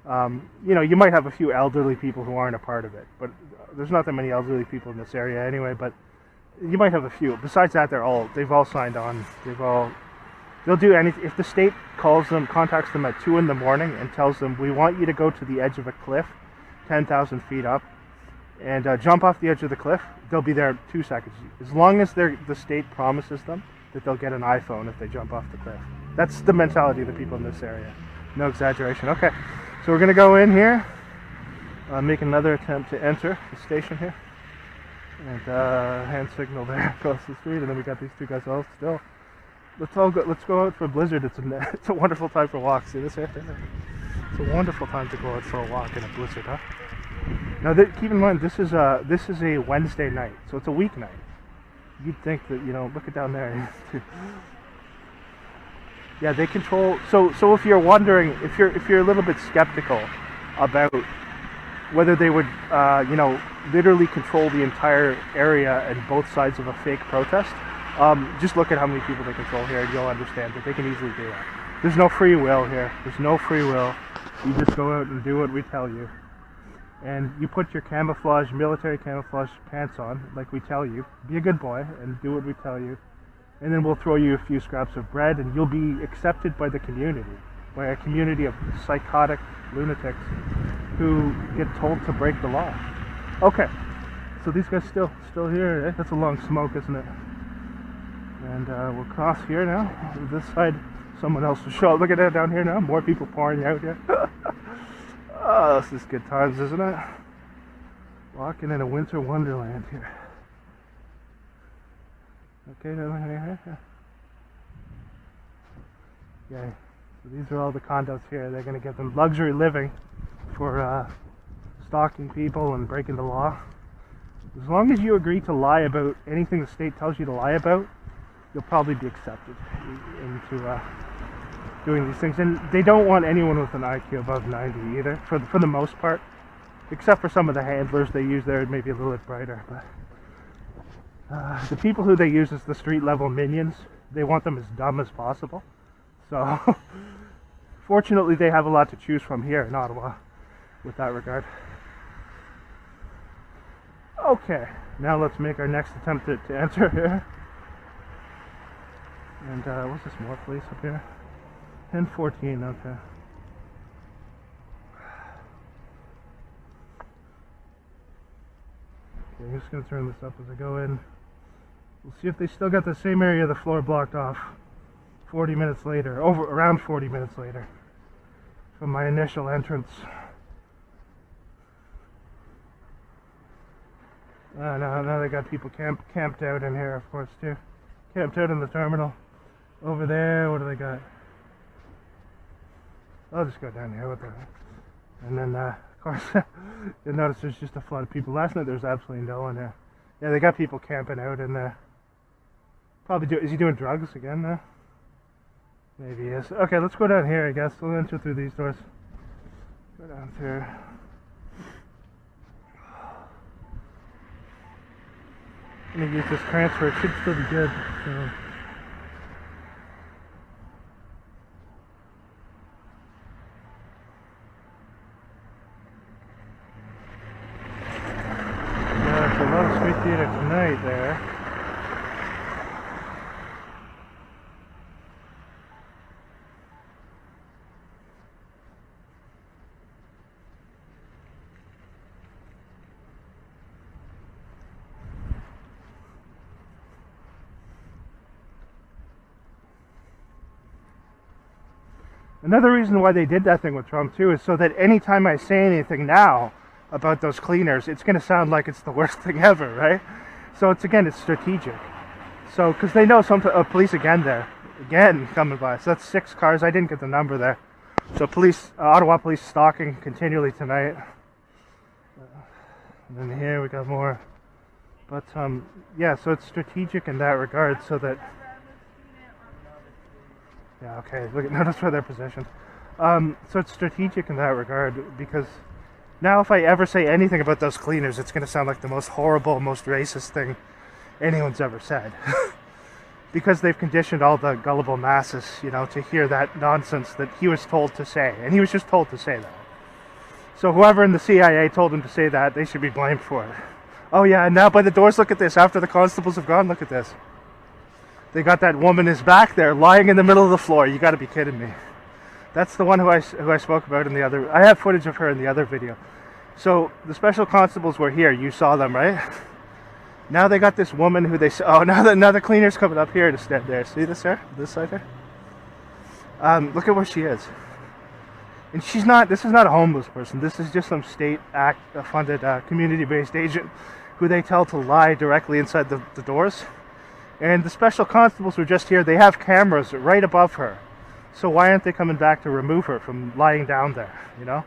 Speaker 2: You might have a few elderly people who aren't a part of it, but there's not that many elderly people in this area anyway. But you might have a few. Besides that, they've all signed on. They'll do anything. If the state calls them, contacts them at 2 in the morning and tells them, we want you to go to the edge of a cliff, 10,000 feet up, and jump off the edge of the cliff, they'll be there 2 seconds. As long as the state promises them that they'll get an iPhone if they jump off the cliff. That's the mentality of the people in this area. No exaggeration. Okay, so we're going to go in here, make another attempt to enter the station here, and hand signal there across the street, and then we got these two guys all still. Let's go out for a blizzard. It's a wonderful time for walks. See this here? It's a wonderful time to go out for a walk in a blizzard, huh? Now, keep in mind, this is a Wednesday night, so it's a weeknight. You'd think that, look it down there. Yeah, they control. So if you're wondering, if you're a little bit skeptical about whether they would, literally control the entire area and both sides of a fake protest, just look at how many people they control here, and you'll understand that they can easily do that. There's no free will here. There's no free will. You just go out and do what we tell you. And you put your military camouflage pants on, like we tell you. Be a good boy and do what we tell you. And then we'll throw you a few scraps of bread, and you'll be accepted by the community, by a community of psychotic lunatics who get told to break the law. Okay, so these guys still here. Eh? That's a long smoke, isn't it? And we'll cross here now. This side, someone else will show up. Look at that down here now. More people pouring out here. Oh, this is good times, isn't it? Walking in a winter wonderland here. Okay, yeah. So these are all the condos here. They're going to get them luxury living for stalking people and breaking the law. As long as you agree to lie about anything the state tells you to lie about, you'll probably be accepted into doing these things. And they don't want anyone with an IQ above 90 either, for the most part. Except for some of the handlers they use there, maybe a little bit brighter. But the people who they use as the street level minions, they want them as dumb as possible. So fortunately they have a lot to choose from here in Ottawa with that regard. Okay, now let's make our next attempt to enter here. And what's this more place up here? 1014, okay. Okay, I'm just going to turn this up as I go in. We'll see if they still got the same area of the floor blocked off 40 minutes later, around 40 minutes later from my initial entrance. Now they got people camped out in here, of course, too. Camped out in the terminal. Over there, what do they got? I'll just go down here with them. And then, of course, you'll notice there's just a flood of people. Last night there was absolutely no one here. Yeah, they got people camping out in there. Is he doing drugs again now? Maybe he is. Okay, let's go down here, I guess. We'll enter through these doors. Go down through. I'm going to use this transfer. It should still be good. So. Yeah, it's a lot of street theater tonight there. Another reason why they did that thing with Trump too is so that anytime I say anything now about those cleaners, it's going to sound like it's the worst thing ever, right? So it's strategic. So because they know police again coming by. So that's 6 cars. I didn't get the number there. So Ottawa police stalking continually tonight. And then here we got more. But yeah, so it's strategic in that regard, so that. Yeah, okay, notice where they're positioned. So it's strategic in that regard, because now if I ever say anything about those cleaners, it's going to sound like the most horrible, most racist thing anyone's ever said. Because they've conditioned all the gullible masses, to hear that nonsense that he was told to say. And he was just told to say that. So whoever in the CIA told him to say that, they should be blamed for it. Oh yeah, and now by the doors, look at this. After the constables have gone, look at this. They got that woman is back there, lying in the middle of the floor. You got to be kidding me. That's the one who I spoke about in the other. I have footage of her in the other video. So the special constables were here. You saw them, right? Now they got this woman who they. Oh, now the cleaner's coming up here to stand there. See this here? This side here. Look at where she is. And she's not. This is not a homeless person. This is just some state funded community-based agent who they tell to lie directly inside the doors. And the special constables were just here. They have cameras right above her. So why aren't they coming back to remove her from lying down there, you know?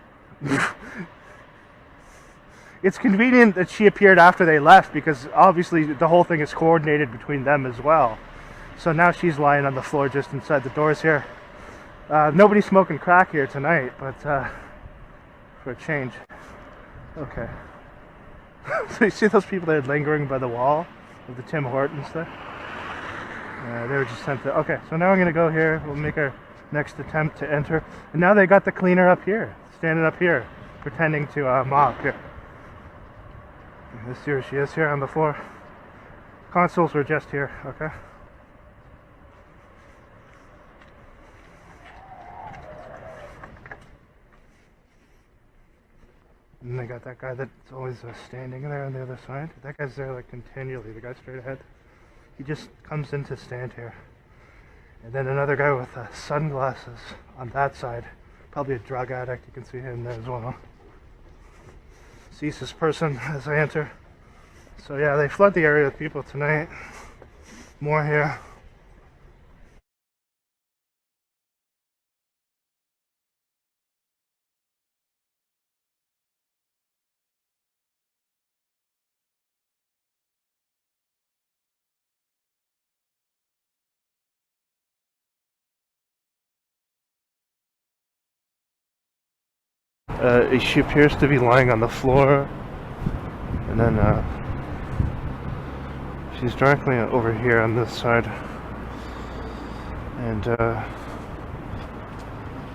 Speaker 2: It's convenient that she appeared after they left because obviously the whole thing is coordinated between them as well. So now she's lying on the floor just inside the doors here. Nobody's smoking crack here tonight, but for a change. Okay. So you see those people that are lingering by the wall of the Tim Hortons there? They were just sent to. Okay, so now I'm gonna go here. We'll make our next attempt to enter. And now they got the cleaner up here, standing up here, pretending to mop here. Let's see where she is here on the floor. Constables were just here. Okay. And they got that guy that's always standing there on the other side. That guy's there like continually. The guy straight ahead. He just comes in to stand here. And then another guy with sunglasses on that side. Probably a drug addict. You can see him there as well. Sees this person as I enter. So yeah, they flood the area with people tonight. More here. She appears to be lying on the floor, and then she's directly over here on this side, and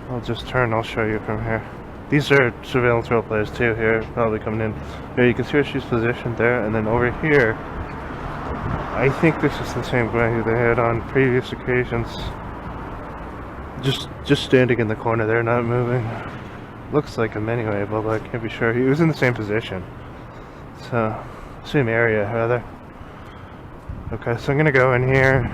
Speaker 2: I'll just turn, I'll show you from here. These are surveillance role players too here, probably coming in. Here you can see where she's positioned there, and then over here, I think this is the same guy who they had on previous occasions. Just standing in the corner there, not moving. Looks like him anyway, but I can't be sure. He was in the same position. So, same area, rather. Okay, so I'm gonna go in here.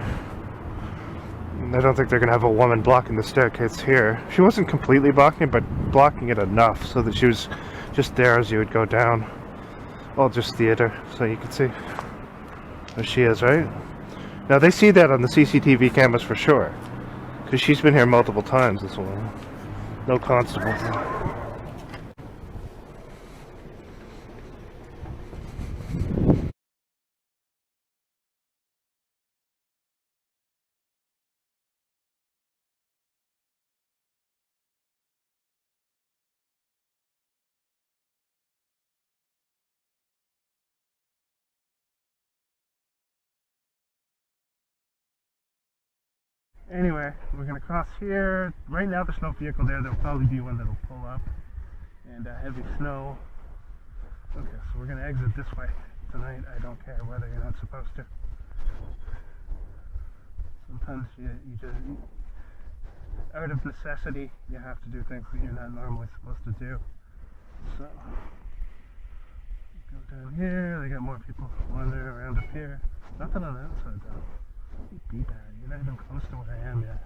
Speaker 2: I don't think they're gonna have a woman blocking the staircase here. She wasn't completely blocking it, but blocking it enough so that she was just there as you would go down. Well, just theater, so you can see. There she is, right? Now, they see that on the CCTV cameras for sure. Because she's been here multiple times as well. No constables. Anyway, we're gonna cross here. Right now there's no vehicle there. There'll probably be one that'll pull up. And heavy snow. Okay, so we're gonna exit this way tonight. I don't care whether you're not supposed to. Sometimes you just, out of necessity, you have to do things that you're not normally supposed to do. So, go down here. They got more people wandering around up here. Nothing on that side though. Be bad. You're not even close to where I am yet.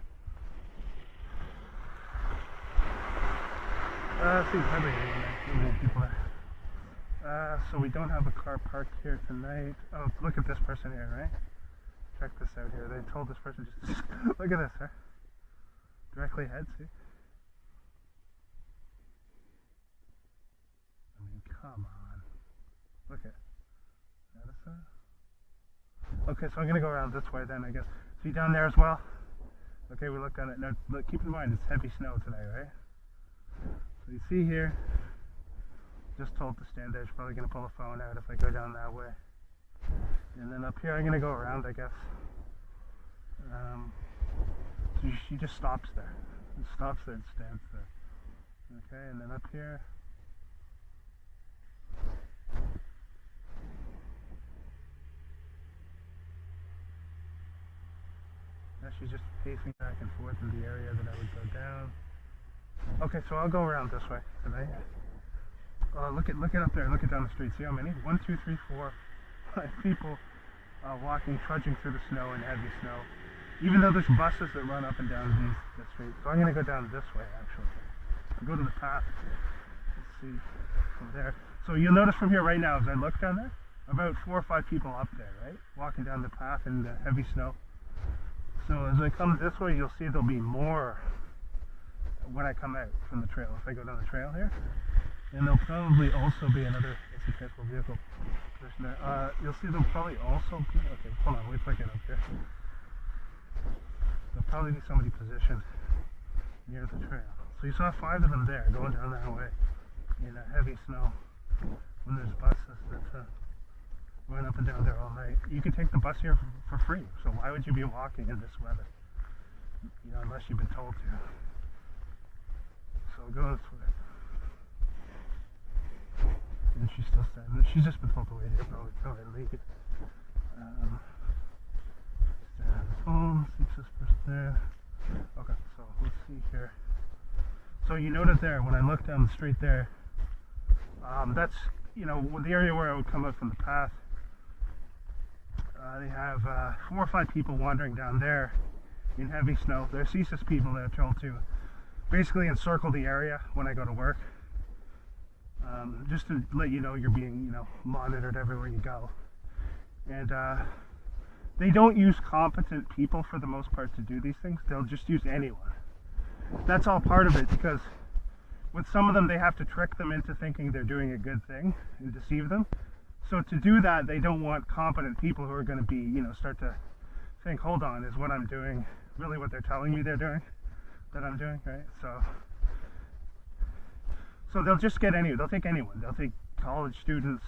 Speaker 2: Seems hardly any people there. So we don't have a car parked here tonight. Oh, look at this person here, right? Check this out here. They told this person just look at this, huh? Directly ahead, see? I mean, come on. Look at notice that? Okay, so I'm gonna go around this way then, I guess. See down there as well? Okay, we look on it. Now, look, keep in mind, it's heavy snow today, right? So you see here, just told to stand there. She's probably gonna pull a phone out if I go down that way. And then up here, I'm gonna go around, I guess. So she just stops there. It stops there and stands there. Okay, and then up here. Now she's just pacing back and forth in the area that I would go down. Okay, so I'll go around this way tonight. Look it up there. Look it down the street. See how many? 1, 2, 3, 4, 5 people walking, trudging through the snow and heavy snow. Even though there's buses that run up and down the street. So I'm going to go down this way, actually. I'll go to the path. Let's see from there. So you'll notice from here right now, as I look down there, about 4 or 5 people up there, right? Walking down the path in the heavy snow. So as I come this way, you'll see there'll be more when I come out from the trail. If I go down the trail here. And there'll probably also be another transport vehicle. You'll see there'll probably also be, okay, hold on, wait till I get up here. There'll probably be somebody positioned near the trail. So you saw 5 of them there going down that way in heavy snow when there's buses that run up and down there all night. You can take the bus here for free, so why would you be walking in this weather? You know, unless you've been told to. So go this way. And she's still standing. She's just been told to wait here probably until I leave. Stand on the phone, seats this person there. Okay, so let's see here. So you noted there, when I look down the street there, that's, you know, the area where I would come out from the path. They have 4 or 5 people wandering down there in heavy snow. They're CSIS people that are told to basically encircle the area when I go to work. Just to let you know you're being, you know, monitored everywhere you go. And they don't use competent people for the most part to do these things. They'll just use anyone. That's all part of it, because with some of them they have to trick them into thinking they're doing a good thing and deceive them. So to do that, they don't want competent people who are going to be, you know, start to think, hold on, is what I'm doing really what they're telling me they're doing, that I'm doing, right? So they'll just get they'll take anyone. They'll take college students,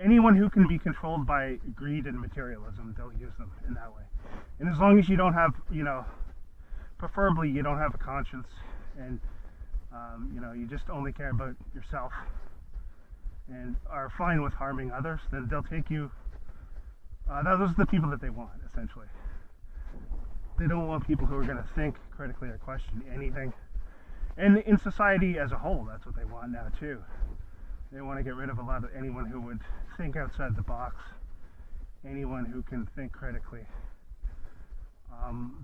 Speaker 2: anyone who can be controlled by greed and materialism, they'll use them in that way. And as long as you don't have, you know, preferably you don't have a conscience, and you know, you just only care about yourself and are fine with harming others, then they'll take you. Those are the people that they want, essentially. They don't want people who are going to think critically or question anything. And in society as a whole, that's what they want now too. They want to get rid of anyone who would think outside the box, anyone who can think critically.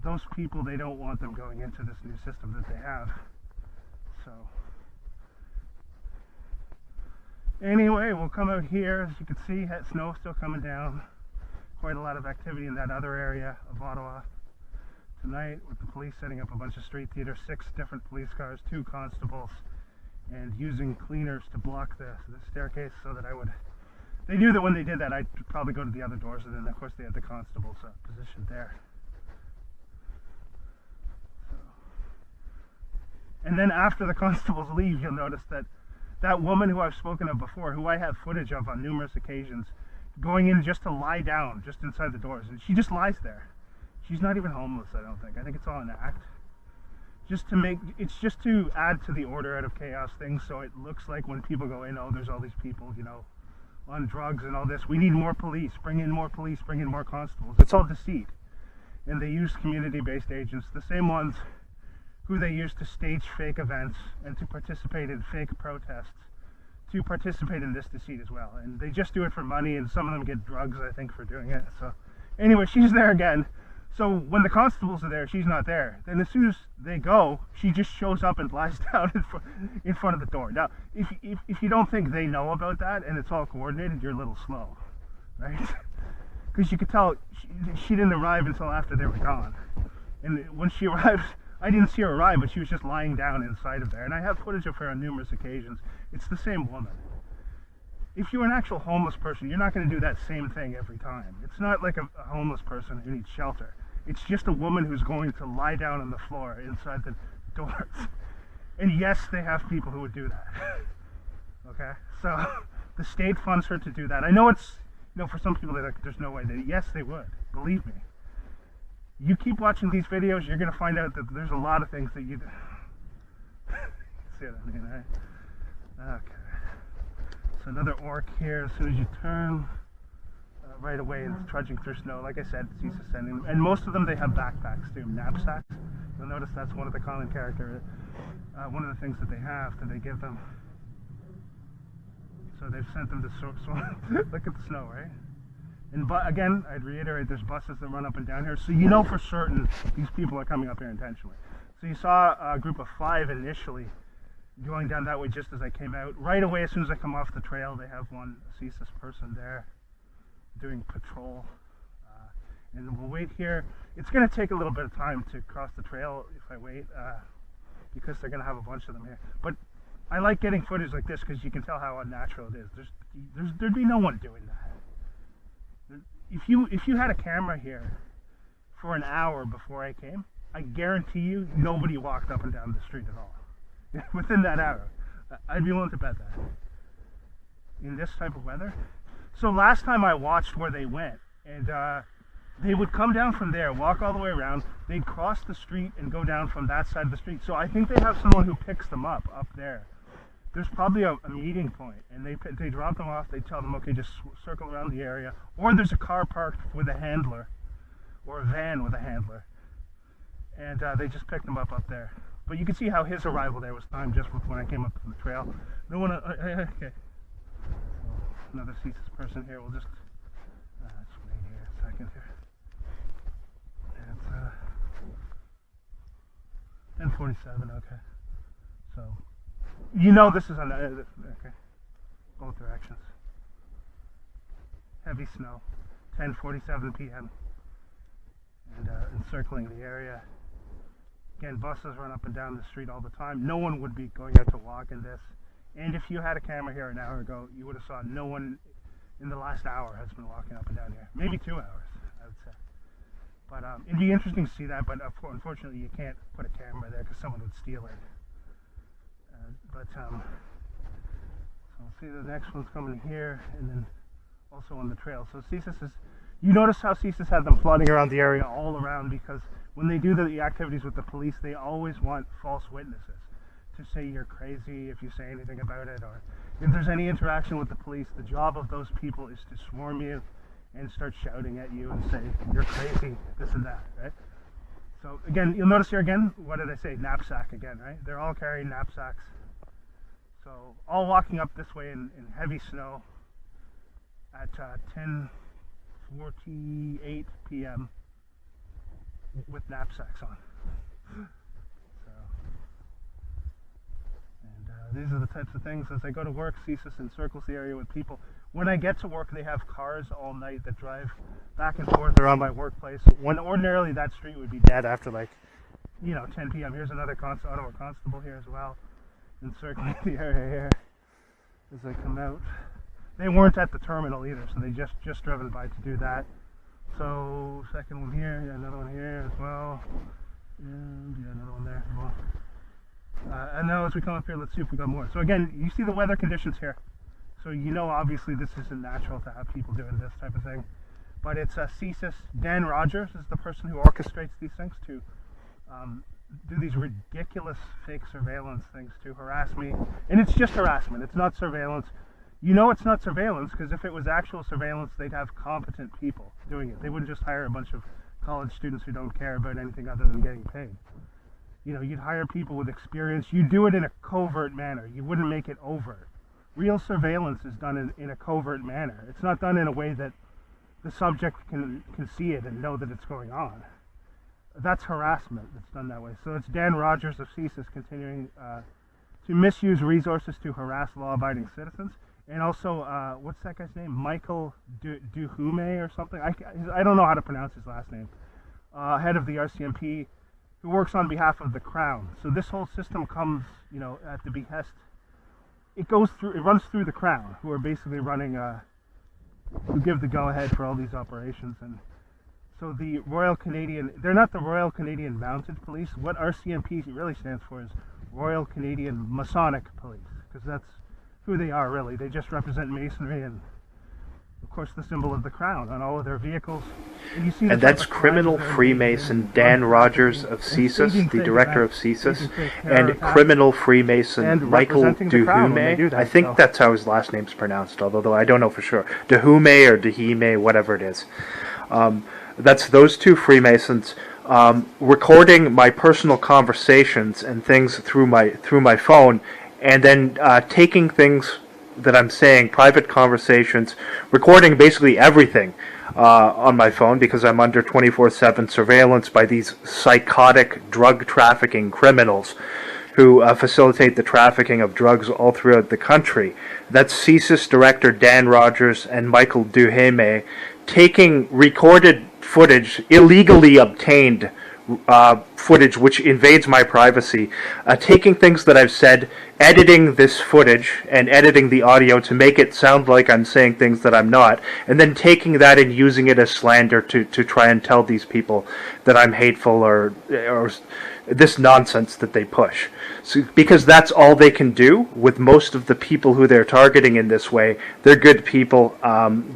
Speaker 2: Those people, they don't want them going into this new system that they have. So anyway, we'll come out here. As you can see, snow still coming down. Quite a lot of activity in that other area of Ottawa tonight, with the police setting up a bunch of street theater, 6 different police cars, 2 constables, and using cleaners to block the staircase so that they knew that when they did that I'd probably go to the other doors, and then of course they had the constables positioned there. So. And then after the constables leave, you'll notice that that woman who I've spoken of before, who I have footage of on numerous occasions, going in just to lie down just inside the doors, and she just lies there. She's not even homeless, I don't think. I think it's all an act. It's just to add to the order out of chaos thing, so it looks like when people go in, oh, there's all these people, you know, on drugs and all this. We need more police, bring in more constables. It's all deceit. And they use community-based agents, the same ones who they use to stage fake events and to participate in fake protests, to participate in this deceit as well. And they just do it for money, and some of them get drugs, I think, for doing it. So anyway, she's there again. So when the constables are there, she's not there. Then as soon as they go, she just shows up and lies down in front of the door. Now, if you don't think they know about that and it's all coordinated, you're a little slow, right? Because you could tell she didn't arrive until after they were gone. And when she arrived, I didn't see her arrive, but she was just lying down inside of there. And I have footage of her on numerous occasions. It's the same woman. If you're an actual homeless person, you're not going to do that same thing every time. It's not like a homeless person who needs shelter. It's just a woman who's going to lie down on the floor inside the doors. And yes, they have people who would do that. Okay? So the state funds her to do that. I know it's, you know, for some people they're like, there's no way. Yes, they would. Believe me. You keep watching these videos, you're going to find out that there's a lot of things that you do. See what I mean, right? Okay. So another orc here. As soon as you turn right away and trudging through snow. Like I said, CSIS sending them. And most of them, they have backpacks too, knapsacks. You'll notice that's one of the common character, one of the things that they have, that they give them. So they've sent them to look at the snow, right? And again, I'd reiterate, there's buses that run up and down here, so you know for certain these people are coming up here intentionally. So you saw a group of 5 initially going down that way just as I came out. Right away, as soon as I come off the trail, they have one CSIS person there doing patrol. And we'll wait here. It's going to take a little bit of time to cross the trail if I wait, because they're going to have a bunch of them here. But I like getting footage like this because you can tell how unnatural it is. There'd be no one doing that. If you had a camera here for an hour before I came, I guarantee you nobody walked up and down the street at all. Within that hour. I'd be willing to bet that. In this type of weather. So last time I watched where they went, and they would come down from there, walk all the way around, they'd cross the street and go down from that side of the street. So I think they have someone who picks them up there. There's probably a meeting point, and they drop them off, they tell them, okay, just circle around the area, or there's a car parked with a handler, or a van with a handler, and they just pick them up there. But you can see how his arrival there was timed just when I came up to the trail. No one, okay. So another CSIS person here, we'll just wait here a second here. It's 10:47, okay. So, you know this is okay. Both directions. Heavy snow, 10:47 p.m. And encircling the area. Again, buses run up and down the street all the time. No one would be going out to walk in this. And if you had a camera here an hour ago, you would have saw no one in the last hour has been walking up and down here. Maybe 2 hours, I would say. But it'd be interesting to see that, but unfortunately you can't put a camera there because someone would steal it. So we'll see the next one's coming here, and then also on the trail. So CSIS is, you notice how CSIS had them flooding around the area all around, because when they do the activities with the police, they always want false witnesses to say you're crazy if you say anything about it, or if there's any interaction with the police, the job of those people is to swarm you and start shouting at you and say you're crazy, this and that, right? So again, you'll notice here again, what did I say, knapsack again, right? They're all carrying knapsacks. So all walking up this way in heavy snow at 10:48 p.m. with knapsacks on. These are the types of things. As I go to work, CSIS encircles the area with people. When I get to work, they have cars all night that drive back and forth around my workplace. When ordinarily that street would be dead after 10 p.m. Here's another Ottawa Constable here as well, encircling the area here as I come out. They weren't at the terminal either, so they just driven by to do that. So second one here, another one here as well, and another one there as well. And now as we come up here, let's see if we got more. So again, you see the weather conditions here. So you know obviously this isn't natural to have people doing this type of thing. But it's CSIS. Dan Rogers is the person who orchestrates these things to do these ridiculous fake surveillance things to harass me. And it's just harassment. It's not surveillance. You know it's not surveillance because if it was actual surveillance, they'd have competent people doing it. They wouldn't just hire a bunch of college students who don't care about anything other than getting paid. You know, you'd hire people with experience. You do it in a covert manner. You wouldn't make it overt. Real surveillance is done in a covert manner. It's not done in a way that the subject can see it and know that it's going on. That's harassment that's done that way. So it's Dan Rogers of CSIS continuing to misuse resources to harass law-abiding citizens. And also, what's that guy's name? Michael Duhume or something? I don't know how to pronounce his last name. Head of the RCMP, who works on behalf of the Crown. So this whole system comes, at the behest. It runs through the Crown, who are basically running, who give the go-ahead for all these operations. And so the Royal Canadian, they're not the Royal Canadian Mounted Police. What RCMP really stands for is Royal Canadian Masonic Police, because that's who they are really. They just represent masonry and of course, the symbol of the crown on all of their vehicles. And, you see the
Speaker 1: And
Speaker 2: type
Speaker 1: that's
Speaker 2: of
Speaker 1: criminal
Speaker 2: crimes they're
Speaker 1: Freemason
Speaker 2: engaged in,
Speaker 1: Dan Rogers
Speaker 2: trafficking,
Speaker 1: of
Speaker 2: and
Speaker 1: CSIS,
Speaker 2: staging
Speaker 1: the
Speaker 2: fake
Speaker 1: director of
Speaker 2: events,
Speaker 1: CSIS,
Speaker 2: staging fake terror
Speaker 1: and
Speaker 2: attacks,
Speaker 1: criminal Freemason
Speaker 2: and
Speaker 1: Michael
Speaker 2: representing the crown when they do
Speaker 1: Duhume.
Speaker 2: that,
Speaker 1: I think
Speaker 2: so.
Speaker 1: that's how his last name's pronounced, although I don't know for sure. Duhume or Duhime, whatever it is. That's those two Freemasons recording my personal conversations and things through my phone, and then taking things that I'm saying, private conversations, recording basically everything on my phone because I'm under 24/7 surveillance by these psychotic drug trafficking criminals who facilitate the trafficking of drugs all throughout the country. That's CSIS director Dan Rogers and Michael Duheme taking recorded footage, illegally obtained footage which invades my privacy, taking things that I've said, editing this footage and editing the audio to make it sound like I'm saying things that I'm not, and then taking that and using it as slander to try and tell these people that I'm hateful or this nonsense that they push. So, because that's all they can do with most of the people who they're targeting in this way. They're good people.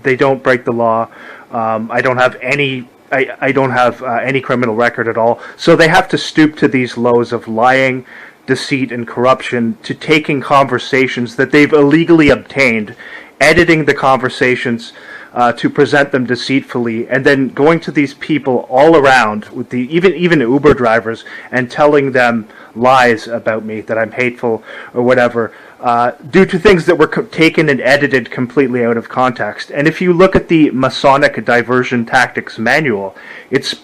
Speaker 1: They don't break the law. I don't have any criminal record at all. So they have to stoop to these lows of lying, deceit, and corruption, to taking conversations that they've illegally obtained, editing the conversations to present them deceitfully, and then going to these people all around, with the even Uber drivers, and telling them lies about me, that I'm hateful or whatever, due to things that were taken and edited completely out of context. And if you look at the Masonic Diversion Tactics Manual,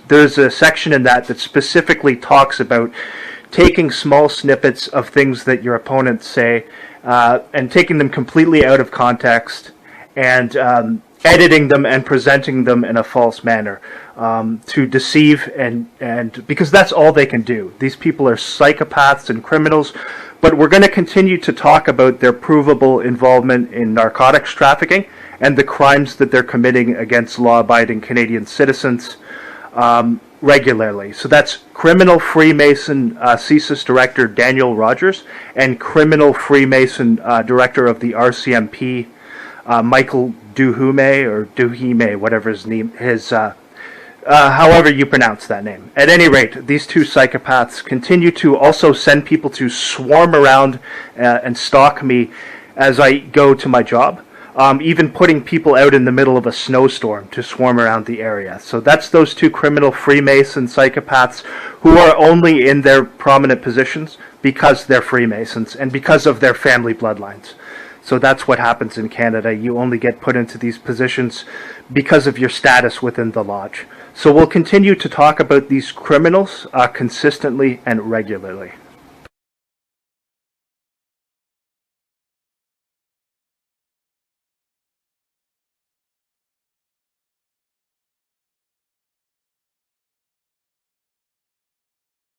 Speaker 1: there's a section in that specifically talks about taking small snippets of things that your opponents say and taking them completely out of context and editing them and presenting them in a false manner to deceive and because that's all they can do. These people are psychopaths and criminals, but we're going to continue to talk about their provable involvement in narcotics trafficking and the crimes that they're committing against law-abiding Canadian citizens regularly. So that's criminal Freemason CSIS director Daniel Rogers and criminal Freemason director of the RCMP Michael Duhume or Duhime, whatever his name is, however you pronounce that name. At any rate, these two psychopaths continue to also send people to swarm around and stalk me as I go to my job, even putting people out in the middle of a snowstorm to swarm around the area. So that's those two criminal Freemason psychopaths who are only in their prominent positions because they're Freemasons and because of their family bloodlines. So that's what happens in Canada. You only get put into these positions because of your status within the lodge. So we'll continue to talk about these criminals consistently and regularly.